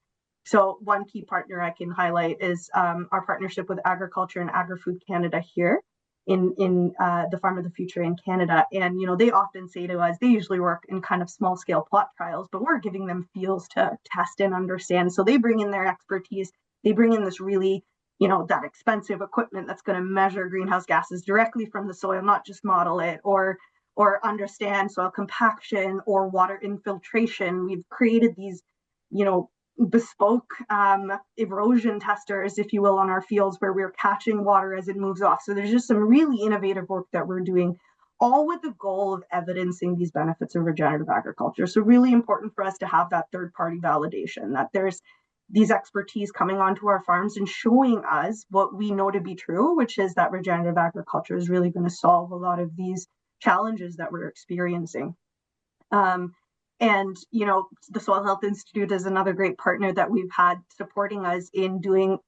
So one key partner I can highlight is our partnership with Agriculture and Agri-Food Canada here in the Farm of the Future in Canada. And, they often say to us, they usually work in kind of small scale plot trials, but we're giving them fields to test and understand. So they bring in their expertise. They bring in this really that expensive equipment that's going to measure greenhouse gases directly from the soil, not just model it or understand soil compaction or water infiltration. We've created these, bespoke erosion testers, if you will, on our fields where we're catching water as it moves off. So there's just some really innovative work that we're doing, all with the goal of evidencing these benefits of regenerative agriculture. So really important for us to have that third-party validation, that there's these expertise coming onto our farms and showing us what we know to be true, which is that regenerative agriculture is really going to solve a lot of these challenges that we're experiencing. And, the Soil Health Institute is another great partner that we've had supporting us in doing,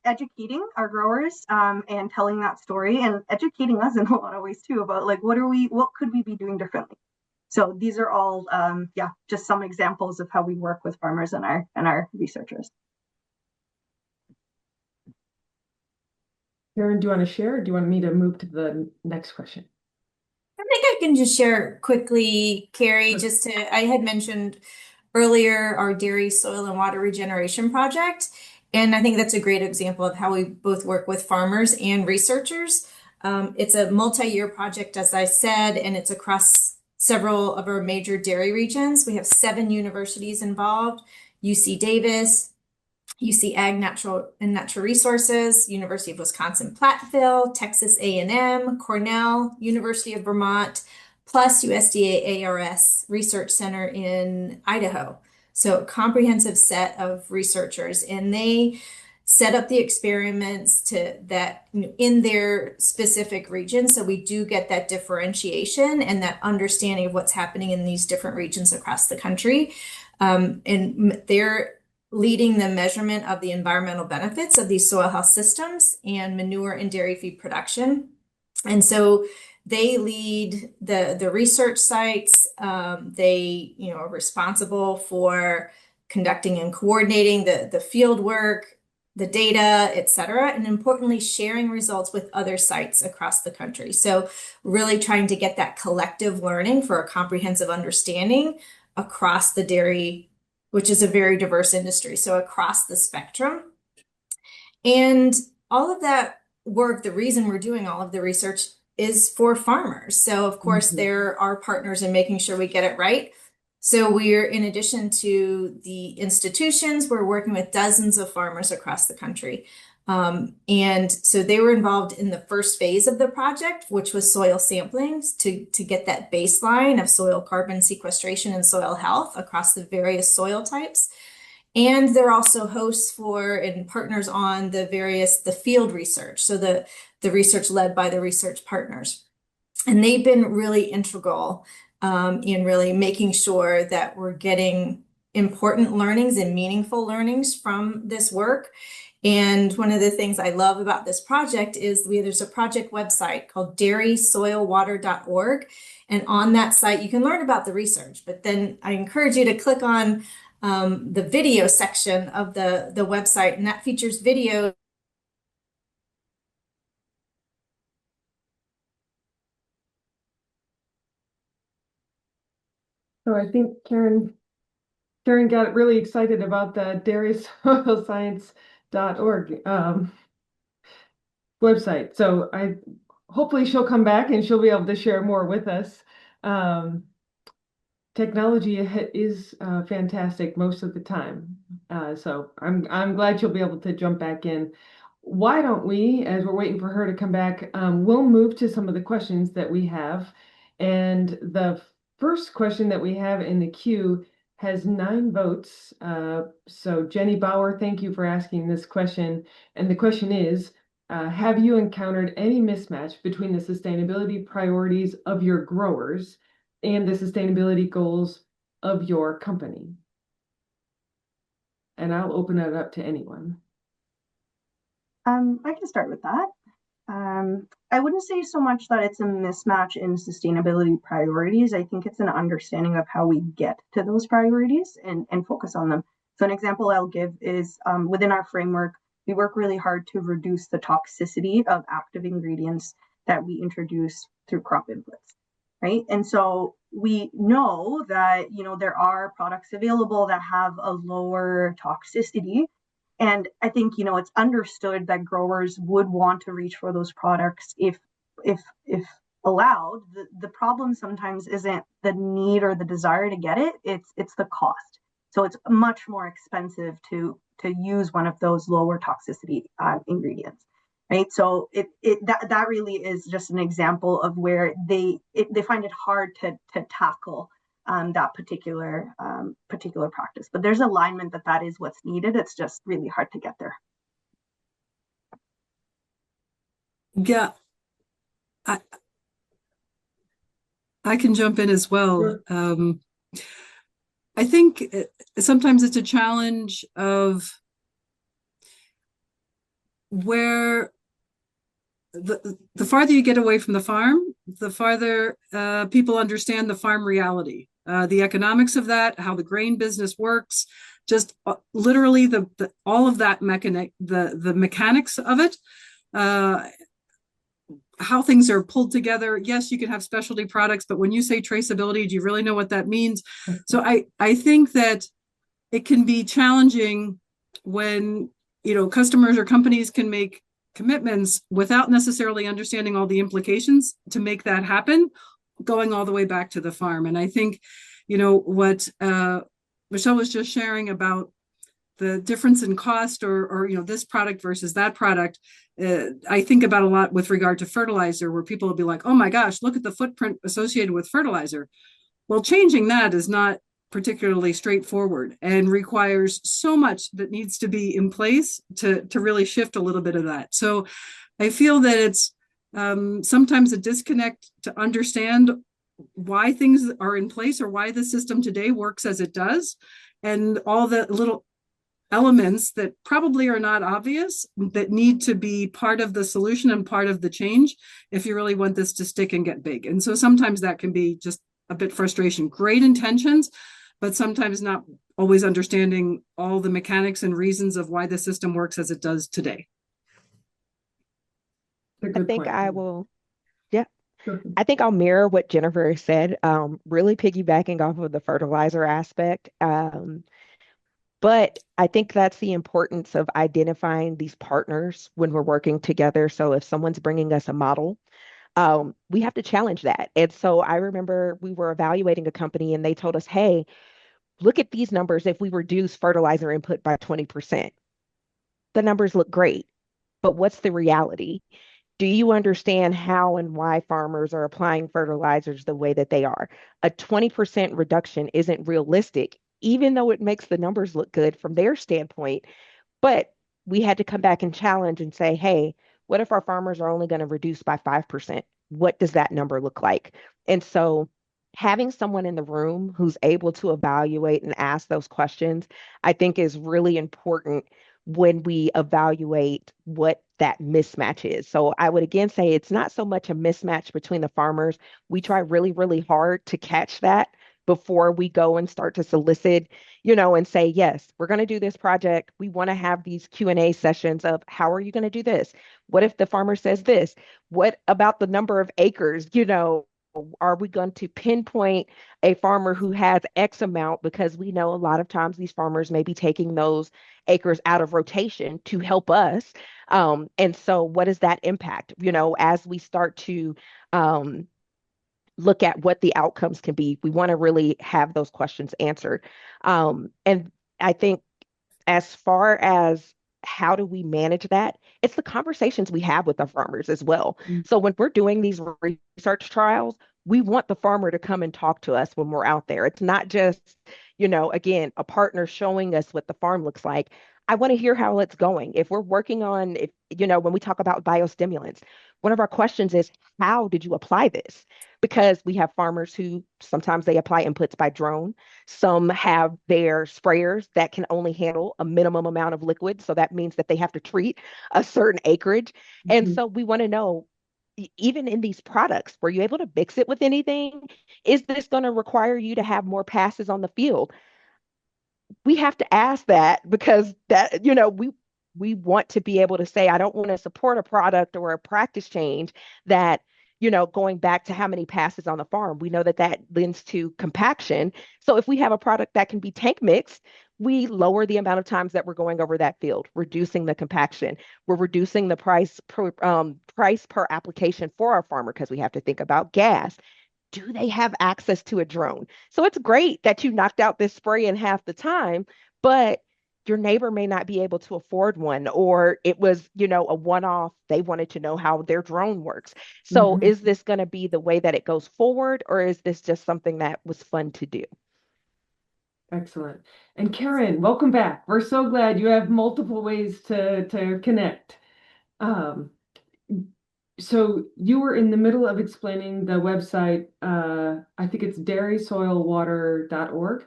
educating our growers and telling that story and educating us in a lot of ways too about what could we be doing differently? So these are all, just some examples of how we work with farmers and our researchers. Karen, do you want to share, or do you want me to move to the next question? I think I can just share quickly, Carrie, I had mentioned earlier our dairy soil and water regeneration project. And I think that's a great example of how we both work with farmers and researchers. It's a multi-year project, as I said, and it's across several of our major dairy regions. We have 7 universities involved: UC Davis, UC Ag Natural Resources, University of Wisconsin-Platteville, Texas A&M, Cornell, University of Vermont, plus USDA ARS Research Center in Idaho. So a comprehensive set of researchers, and they set up the experiments in their specific region. So we do get that differentiation and that understanding of what's happening in these different regions across the country. And they're leading the measurement of the environmental benefits of these soil health systems and manure and dairy feed production. And so they lead the research sites. They, are responsible for conducting and coordinating the field work, the data, et cetera, and importantly, sharing results with other sites across the country. So really trying to get that collective learning for a comprehensive understanding across the dairy, which is a very diverse industry, so across the spectrum. And all of that work, the reason we're doing all of the research is for farmers. So of course, there are partners in making sure we get it right. So we're, in addition to the institutions, we're working with dozens of farmers across the country. And so they were involved in the first phase of the project, which was soil samplings to get that baseline of soil carbon sequestration and soil health across the various soil types. And they're also hosts for and partners on the field research. So the research led by the research partners. And they've been really integral in really making sure that we're getting important learnings and meaningful learnings from this work. And one of the things I love about this project is there's a project website called dairysoilwater.org. And on that site, you can learn about the research. But then I encourage you to click on the video section of the website, and that features video. So I think Karen got really excited about the dairysoilscience.org website. So hopefully she'll come back and she'll be able to share more with us. Technology is fantastic most of the time. So I'm glad she'll be able to jump back in. Why don't we, as we're waiting for her to come back, we'll move to some of the questions that we have. And the first question that we have in the queue has 9 votes. So Jenny Bauer, thank you for asking this question. And the question is, have you encountered any mismatch between the sustainability priorities of your growers and the sustainability goals of your company? And I'll open it up to anyone. I can start with that. I wouldn't say so much that it's a mismatch in sustainability priorities. I think it's an understanding of how we get to those priorities and focus on them. So an example I'll give is within our framework, we work really hard to reduce the toxicity of active ingredients that we introduce through crop inputs, right? And so we know that, there are products available that have a lower toxicity. And I think, it's understood that growers would want to reach for those products if allowed. The problem sometimes isn't the need or the desire to get it, it's the cost. So it's much more expensive to use one of those lower toxicity ingredients, right? So that really is just an example of where they find it hard to tackle that particular practice. But there's alignment that is what's needed. It's just really hard to get there. Yeah, I can jump in as well. Sure. I think sometimes it's a challenge of where the farther you get away from the farm, the farther people understand the farm reality, the economics of that, how the grain business works, just literally all of that the mechanics of it, how things are pulled together. Yes, you can have specialty products, but when you say traceability, do you really know what that means? So I think that it can be challenging when, customers or companies can commitments without necessarily understanding all the implications to make that happen, going all the way back to the farm. And I think, what Michelle was just sharing about the difference in cost or this product versus that product, I think about a lot with regard to fertilizer, where people will be like, oh my gosh, look at the footprint associated with fertilizer. Well, changing that is not particularly straightforward and requires so much that needs to be in place to really shift a little bit of that. So I feel that it's sometimes a disconnect to understand why things are in place or why the system today works as it does, and all the little elements that probably are not obvious that need to be part of the solution and part of the change if you really want this to stick and get big. And so sometimes that can be just a bit frustration. Great intentions, but sometimes not always understanding all the mechanics and reasons of why the system works as it does today. I think I will, yeah. I think I'll mirror what Jennifer said, really piggybacking off of the fertilizer aspect. But I think that's the importance of identifying these partners when we're working together. So if someone's bringing us a model, we have to challenge that. And so I remember we were evaluating a company and they told us, hey, look at these numbers. If we reduce fertilizer input by 20%, the numbers look great. But what's the reality? Do you understand how and why farmers are applying fertilizers the way that they are? A 20% reduction isn't realistic, even though it makes the numbers look good from their standpoint. But we had to come back and challenge and say, hey, what if our farmers are only going to reduce by 5%? What does that number look like? And so having someone in the room who's able to evaluate and ask those questions, I think is really important when we evaluate what that mismatch is. So I would again say it's not so much a mismatch between the farmers. We try really, really hard to catch that before we go and start to solicit, and say, yes, we're going to do this project. We want to have these Q&A sessions of how are you going to do this? What if the farmer says this? What about the number of acres? Are we going to pinpoint a farmer who has X amount? Because we know a lot of times these farmers may be taking those acres out of rotation to help us. And so what does that impact? As we start to look at what the outcomes can be, we want to really have those questions answered. And I think as far as how do we manage that, it's the conversations we have with our farmers as well. So when we're doing these research trials, we want the farmer to come and talk to us when we're out there. It's not just, again, a partner showing us what the farm looks like. I want to hear how it's going. If we're working on, when we talk about biostimulants, one of our questions is, how did you apply this? Because we have farmers who sometimes they apply inputs by drone. Some have their sprayers that can only handle a minimum amount of liquid. So that means that they have to treat a certain acreage. And so we want to know, even in these products, were you able to mix it with anything? Is this going to require you to have more passes on the field? We have to ask that because that, we want to be able to say, I don't want to support a product or a practice change that, going back to how many passes on the farm, we know that that lends to compaction. So if we have a product that can be tank mixed, we lower the amount of times that we're going over that field, reducing the compaction. We're reducing the price per application for our farmer because we have to think about gas. Do they have access to a drone? So it's great that you knocked out this spray in half the time, but your neighbor may not be able to afford one, or it was, a one-off. They wanted to know how their drone works. So is this going to be the way that it goes forward, or is this just something that was fun to do? Excellent. And Karen, welcome back. We're so glad you have multiple ways to connect. So you were in the middle of explaining the website. I think it's dairysoilwater.org.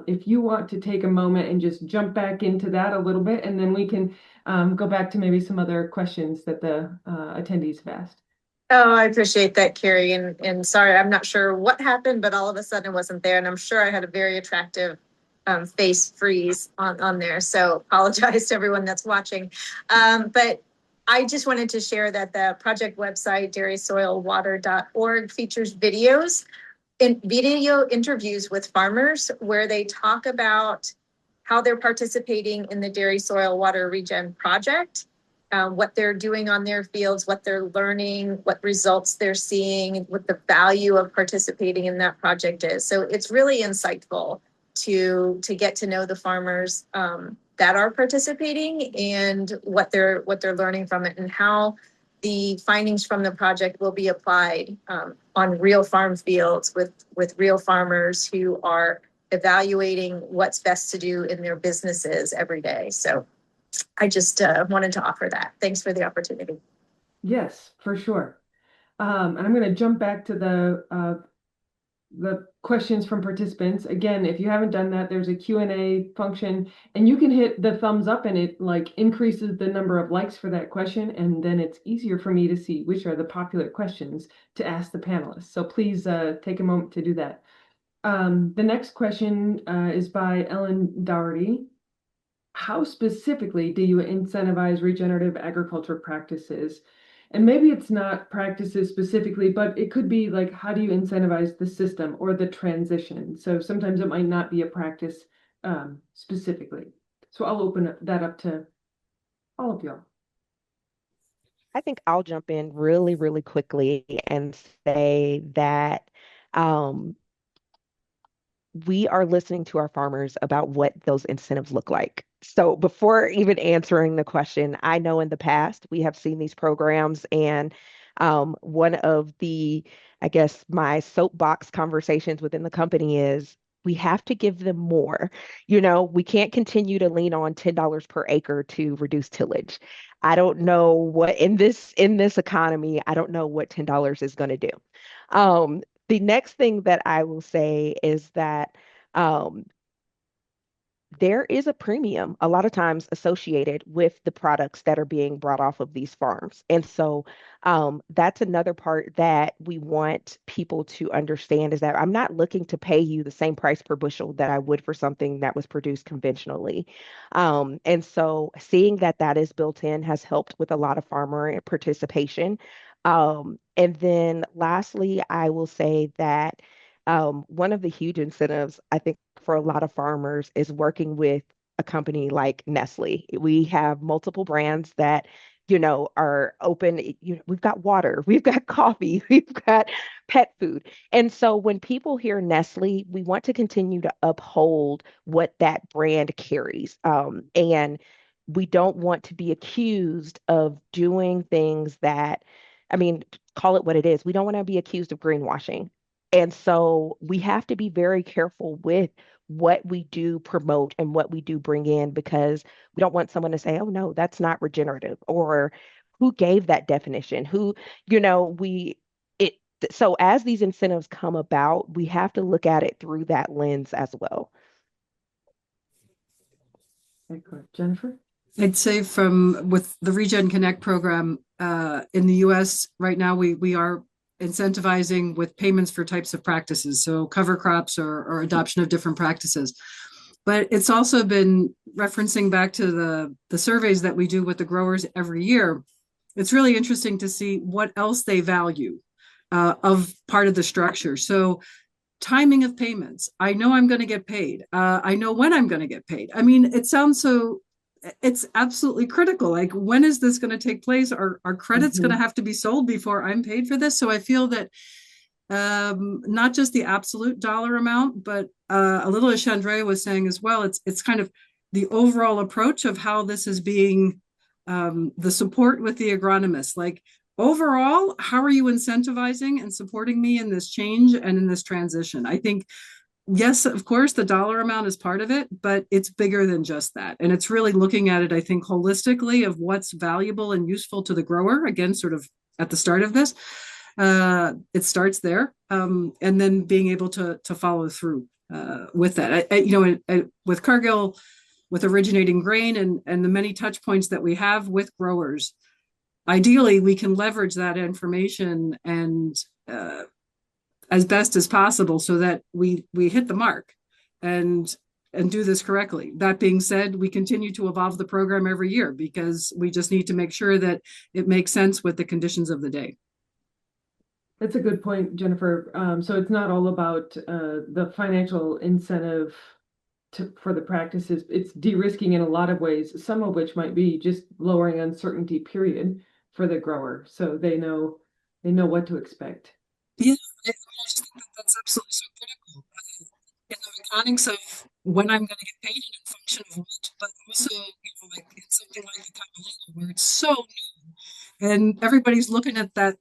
If you want to take a moment and just jump back into that a little bit, and then we can go back to maybe some other questions that the attendees have asked. Oh, I appreciate that, Carrie. And sorry, I'm not sure what happened, but all of a sudden it wasn't there. And I'm sure I had a very attractive face freeze on there. So apologize to everyone that's watching. But I just wanted to share that the project website, dairysoilwater.org, features videos and video interviews with farmers where they talk about how they're participating in the Dairy Soil Water Regen project, what they're doing on their fields, what they're learning, what results they're seeing, what the value of participating in that project is. So it's really insightful to get to know the farmers that are participating and what they're learning from it, and how the findings from the project will be applied on real farm fields with real farmers who are evaluating what's best to do in their businesses every day. So I just wanted to offer that. Thanks for the opportunity. Yes, for sure. And I'm going to jump back to the questions from participants. Again, if you haven't done that, there's a Q&A function, and you can hit the thumbs up, and it like increases the number of likes for that question, and then it's easier for me to see which are the popular questions to ask the panelists. So please take a moment to do that. The next question is by Ellen Dougherty. How specifically do you incentivize regenerative agriculture practices? And maybe it's not practices specifically, but it could be like, how do you incentivize the system or the transition? So sometimes it might not be a practice specifically. So I'll open that up to all of y'all. I think I'll jump in really, really quickly and say that we are listening to our farmers about what those incentives look like. So before even answering the question, I know in the past we have seen these programs, and one of the, I guess, my soapbox conversations within the company is we have to give them more. We can't continue to lean on $10 per acre to reduce tillage. I don't know what in this economy, I don't know what $10 is going to do. The next thing that I will say is that there is a premium a lot of times associated with the products that are being brought off of these farms. And so that's another part that we want people to understand, is that I'm not looking to pay you the same price per bushel that I would for something that was produced conventionally. And so seeing that that is built in has helped with a lot of farmer participation. And then lastly, I will say that one of the huge incentives, I think, for a lot of farmers is working with a company like Nestle. We have multiple brands that, are open. We've got water, we've got coffee, we've got pet food. And so when people hear Nestle, we want to continue to uphold what that brand carries. And we don't want to be accused of doing things that, I mean, call it what it is. We don't want to be accused of greenwashing. And so we have to be very careful with what we do promote and what we do bring in, because we don't want someone to say, oh, no, that's not regenerative, or who gave that definition? So as these incentives come about, we have to look at it through that lens as well. Excellent. Jennifer? I'd say with the Regen Connect program in the US right now, we are incentivizing with payments for types of practices, so cover crops or adoption of different practices. But it's also been referencing back to the surveys that we do with the growers every year. It's really interesting to see what else they value of part of the structure. So timing of payments. I know I'm going to get paid. I know when I'm going to get paid. I mean, it's absolutely critical. Like, when is this going to take place? Are credits going to have to be sold before I'm paid for this? So I feel that not just the absolute dollar amount, but a little, as Shandréa was saying as well, it's kind of the overall approach of how this is being, the support with the agronomists. Like, overall, how are you incentivizing and supporting me in this change and in this transition? I think, yes, of course, the dollar amount is part of it, but it's bigger than just that. And it's really looking at it, I think, holistically, of what's valuable and useful to the grower. Again, sort of at the start of this, it starts there, and then being able to follow through with that. With Cargill, with originating grain and the many touch points that we have with growers, ideally, we can leverage that information and as best as possible so that we hit the mark and do this correctly. That being said, we continue to evolve the program every year because we just need to make sure that it makes sense with the conditions of the day. That's a good point, Jennifer. So it's not all about the financial incentive for the practices. It's de-risking in a lot of ways, some of which might be just lowering uncertainty, period, for the grower, so they know what to expect. Yeah, I just think that that's absolutely so critical. In the mechanics of when I'm going to get paid in function of what, but also, like it's something like the Camelina where it's so new, and everybody's looking at that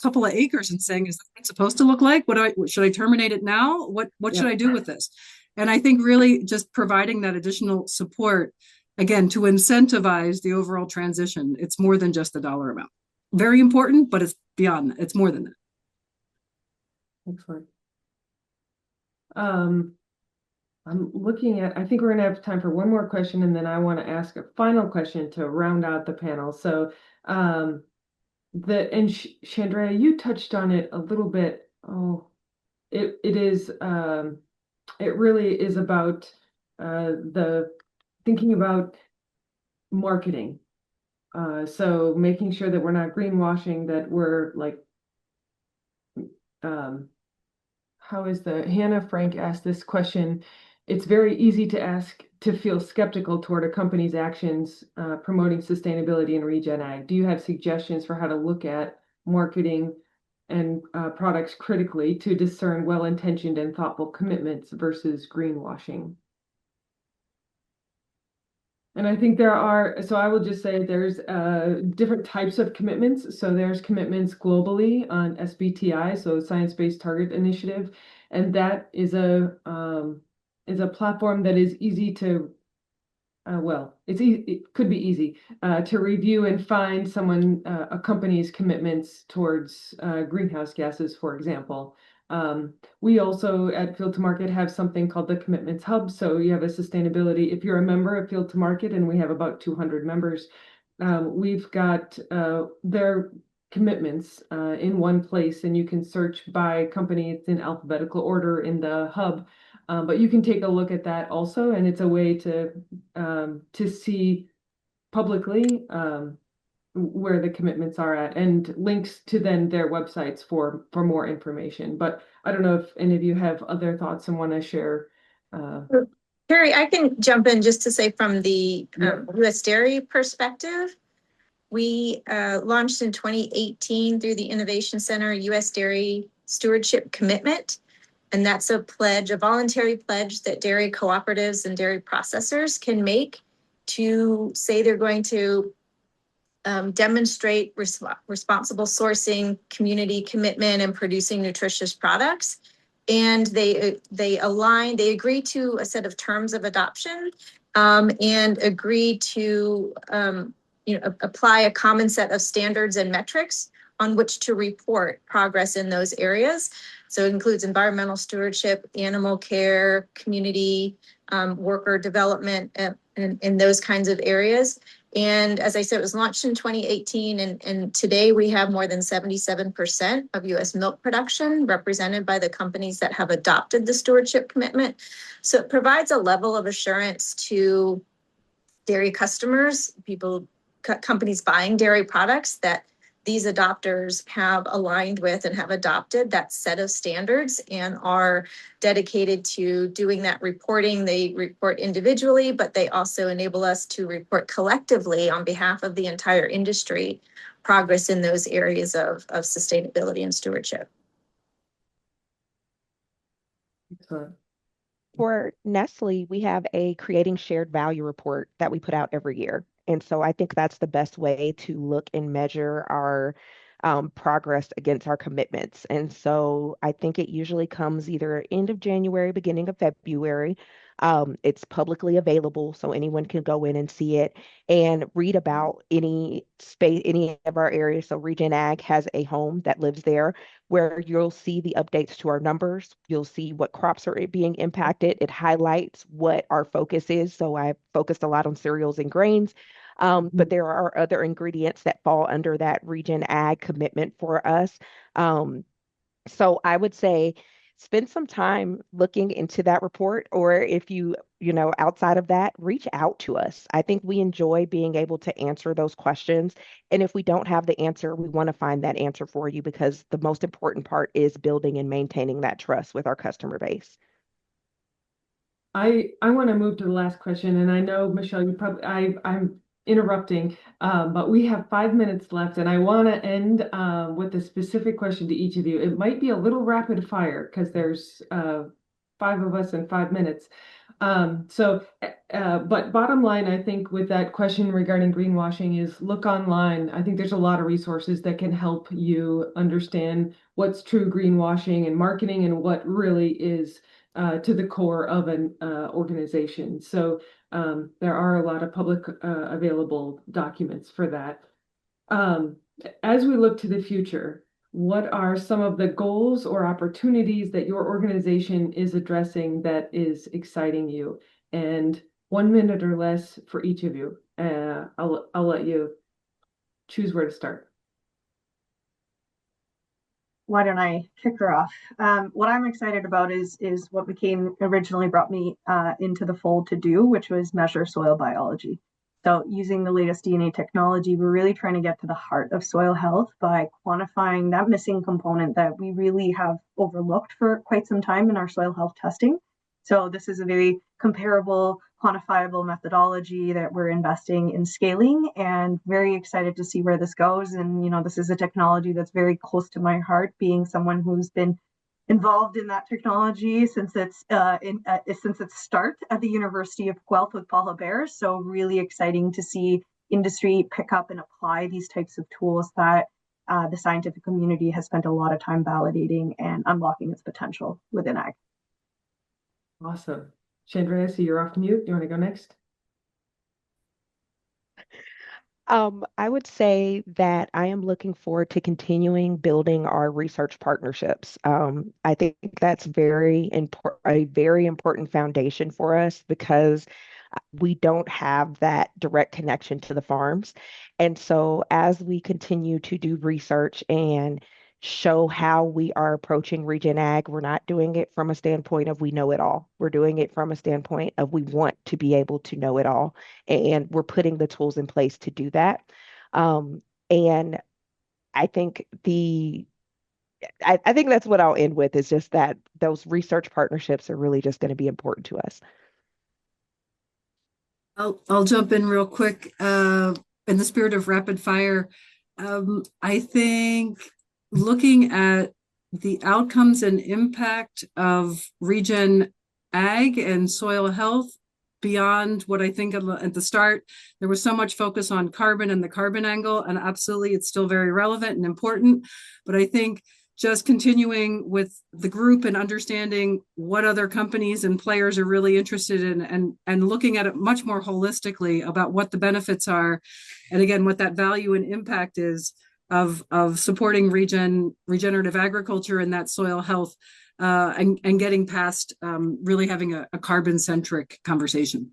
couple of acres and saying, "Is that what it's supposed to look like? Should I terminate it now? What should I do with this?" And I think really just providing that additional support again to incentivize the overall transition. It's more than just the dollar amount. Very important, but it's beyond that. It's more than that. Excellent. I'm looking at, I think we're gonna have time for one more question, and then I want to ask a final question to round out the panel. So, Shandréa, you touched on it a little bit. Oh, it is, it really is about the thinking about marketing. So making sure that we're not greenwashing, that we're like, how is Hannah Frank asked this question. It's very easy to feel skeptical toward a company's actions promoting sustainability and regen ag. Do you have suggestions for how to look at marketing and products critically to discern well-intentioned and thoughtful commitments versus greenwashing? And I think so I will just say there's different types of commitments. So there's commitments globally on SBTI, so Science-Based Target Initiative, and that is a platform that is easy to, it could be easy to review and find a company's commitments towards greenhouse gases, for example. We also at Field to Market have something called the Commitments Hub. So you have a sustainability, if you're a member of Field to Market, and we have about 200 members, we've got their commitments in one place, and you can search by company. It's in alphabetical order in the hub, but you can take a look at that also, and it's a way to see publicly where the commitments are at, and links to then their websites for more information. But I don't know if any of you have other thoughts and want to share. Carrie, I can jump in just to say from the U.S. dairy perspective, we launched in 2018 through the Innovation Center U.S. Dairy Stewardship Commitment. And that's a voluntary pledge that dairy cooperatives and dairy processors can make to say they're going to demonstrate responsible sourcing, community commitment, and producing nutritious products. And they agree to a set of terms of adoption and agree to apply a common set of standards and metrics on which to report progress in those areas. So it includes environmental stewardship, animal care, community, worker development, and those kinds of areas. And as I said, it was launched in 2018, and today we have more than 77% of U.S. milk production represented by the companies that have adopted the stewardship commitment. So it provides a level of assurance to dairy customers, companies buying dairy products, that these adopters have aligned with and have adopted that set of standards and are dedicated to doing that reporting. They report individually, but they also enable us to report collectively on behalf of the entire industry progress in those areas of sustainability and stewardship. Excellent. For Nestle, we have a creating shared value report that we put out every year. And so I think that's the best way to look and measure our progress against our commitments. And so I think it usually comes either end of January, beginning of February. It's publicly available, so anyone can go in and see it and read about any of our areas. So Regen Ag has a home that lives there where you'll see the updates to our numbers. You'll see what crops are being impacted. It highlights what our focus is. So I focused a lot on cereals and grains. But there are other ingredients that fall under that Regen Ag commitment for us. So I would say spend some time looking into that report, or if outside of that, reach out to us. I think we enjoy being able to answer those questions. And if we don't have the answer, we want to find that answer for you, because the most important part is building and maintaining that trust with our customer base. I want to move to the last question, and I know, Michelle, I'm interrupting, but we have 5 minutes left, and I want to end with a specific question to each of you. It might be a little rapid fire because there's five of us in 5 minutes. But bottom line, I think with that question regarding greenwashing is look online. I think there's a lot of resources that can help you understand what's true greenwashing and marketing and what really is to the core of an organization. So there are a lot of public available documents for that. Um, as we look to the future, what are some of the goals or opportunities that your organization is addressing that is exciting you? And 1 minute or less for each of you. I'll let you choose where to start. Why don't I kick her off? What I'm excited about is what McCain originally brought me into the fold to do, which was measure soil biology. So using the latest DNA technology, we're really trying to get to the heart of soil health by quantifying that missing component that we really have overlooked for quite some time in our soil health testing. So this is a very comparable, quantifiable methodology that we're investing in scaling, and very excited to see where this goes. And, this is a technology that's very close to my heart, being someone who's been involved in that technology since its start at the University of Guelph with Paul Hebert. So really exciting to see industry pick up and apply these types of tools that the scientific community has spent a lot of time validating and unlocking its potential within ag. Awesome. Shandréa, so you're off mute. You want to go next? I would say that I am looking forward to continuing building our research partnerships. I think that's a very important foundation for us because we don't have that direct connection to the farms. And so as we continue to do research and show how we are approaching Regen Ag, we're not doing it from a standpoint of we know it all. We're doing it from a standpoint of we want to be able to know it all. And we're putting the tools in place to do that. And I think I think that's what I'll end with is just that those research partnerships are really just going to be important to us. I'll jump in real quick in the spirit of rapid fire. I think looking at the outcomes and impact of regen ag and soil health beyond what I think at the start, there was so much focus on carbon and the carbon angle, and absolutely it's still very relevant and important. But I think just continuing with the group and understanding what other companies and players are really interested in and looking at it much more holistically about what the benefits are. And again, what that value and impact is of supporting regenerative agriculture and that soil health and getting past really having a carbon-centric conversation.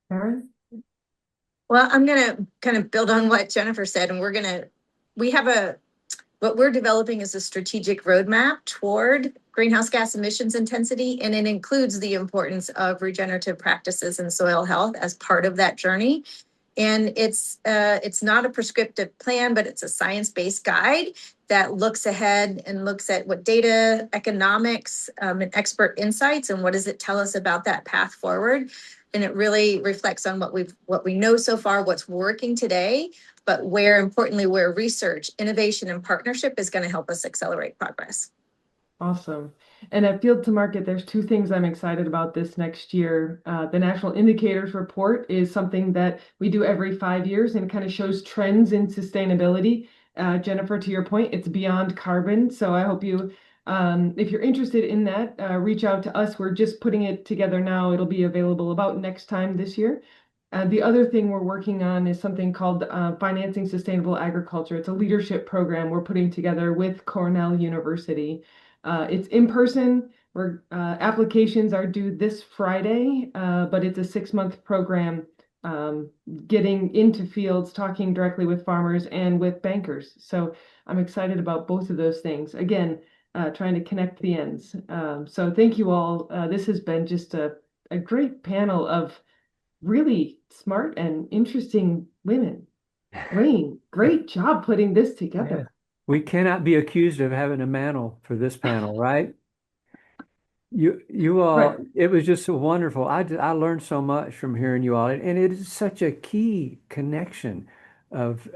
Karen? Well, I'm going to kind of build on what Jennifer said, and what we're developing is a strategic roadmap toward greenhouse gas emissions intensity, and it includes the importance of regenerative practices and soil health as part of that journey. And it's not a prescriptive plan, but it's a science-based guide that looks ahead and looks at what data, economics, and expert insights, and what does it tell us about that path forward. And it really reflects on what we know so far, what's working today, but importantly, where research, innovation, and partnership is going to help us accelerate progress. Awesome. And at Field to Market, there's two things I'm excited about this next year. The National Indicators Report is something that we do every 5 years and kind of shows trends in sustainability. Jennifer, to your point, it's beyond carbon. So I hope you, if you're interested in that, reach out to us. We're just putting it together now. It'll be available about next time this year. The other thing we're working on is something called Financing Sustainable Agriculture. It's a leadership program we're putting together with Cornell University. It's in person. Applications are due this Friday, but it's a 6-month program getting into fields, talking directly with farmers and with bankers. So I'm excited about both of those things. Again, trying to connect the ends. So thank you all. This has been just a great panel of really smart and interesting women. Wayne, great job putting this together. We cannot be accused of having a mantle for this panel, right? You all, Right. it was just so wonderful. I learned so much from hearing you all, and it is such a key connection of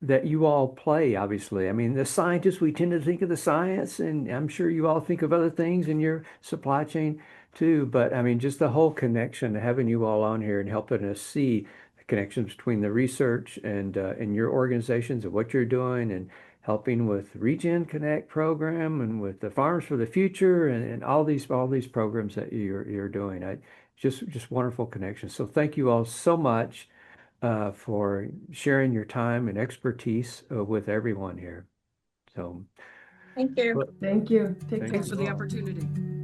that you all play. Obviously, I mean, the scientists, we tend to think of the science, and I'm sure you all think of other things in your supply chain too. But I mean, just the whole connection, having you all on here and helping us see the connections between the research and your organizations and what you're doing, and helping with Regen Connect program and with the Farms for the Future and all these programs that you're doing. Just wonderful connections. So thank you all so much for sharing your time and expertise with everyone here. So Thank you. well, Thank you. Take thank care. Thanks for the opportunity.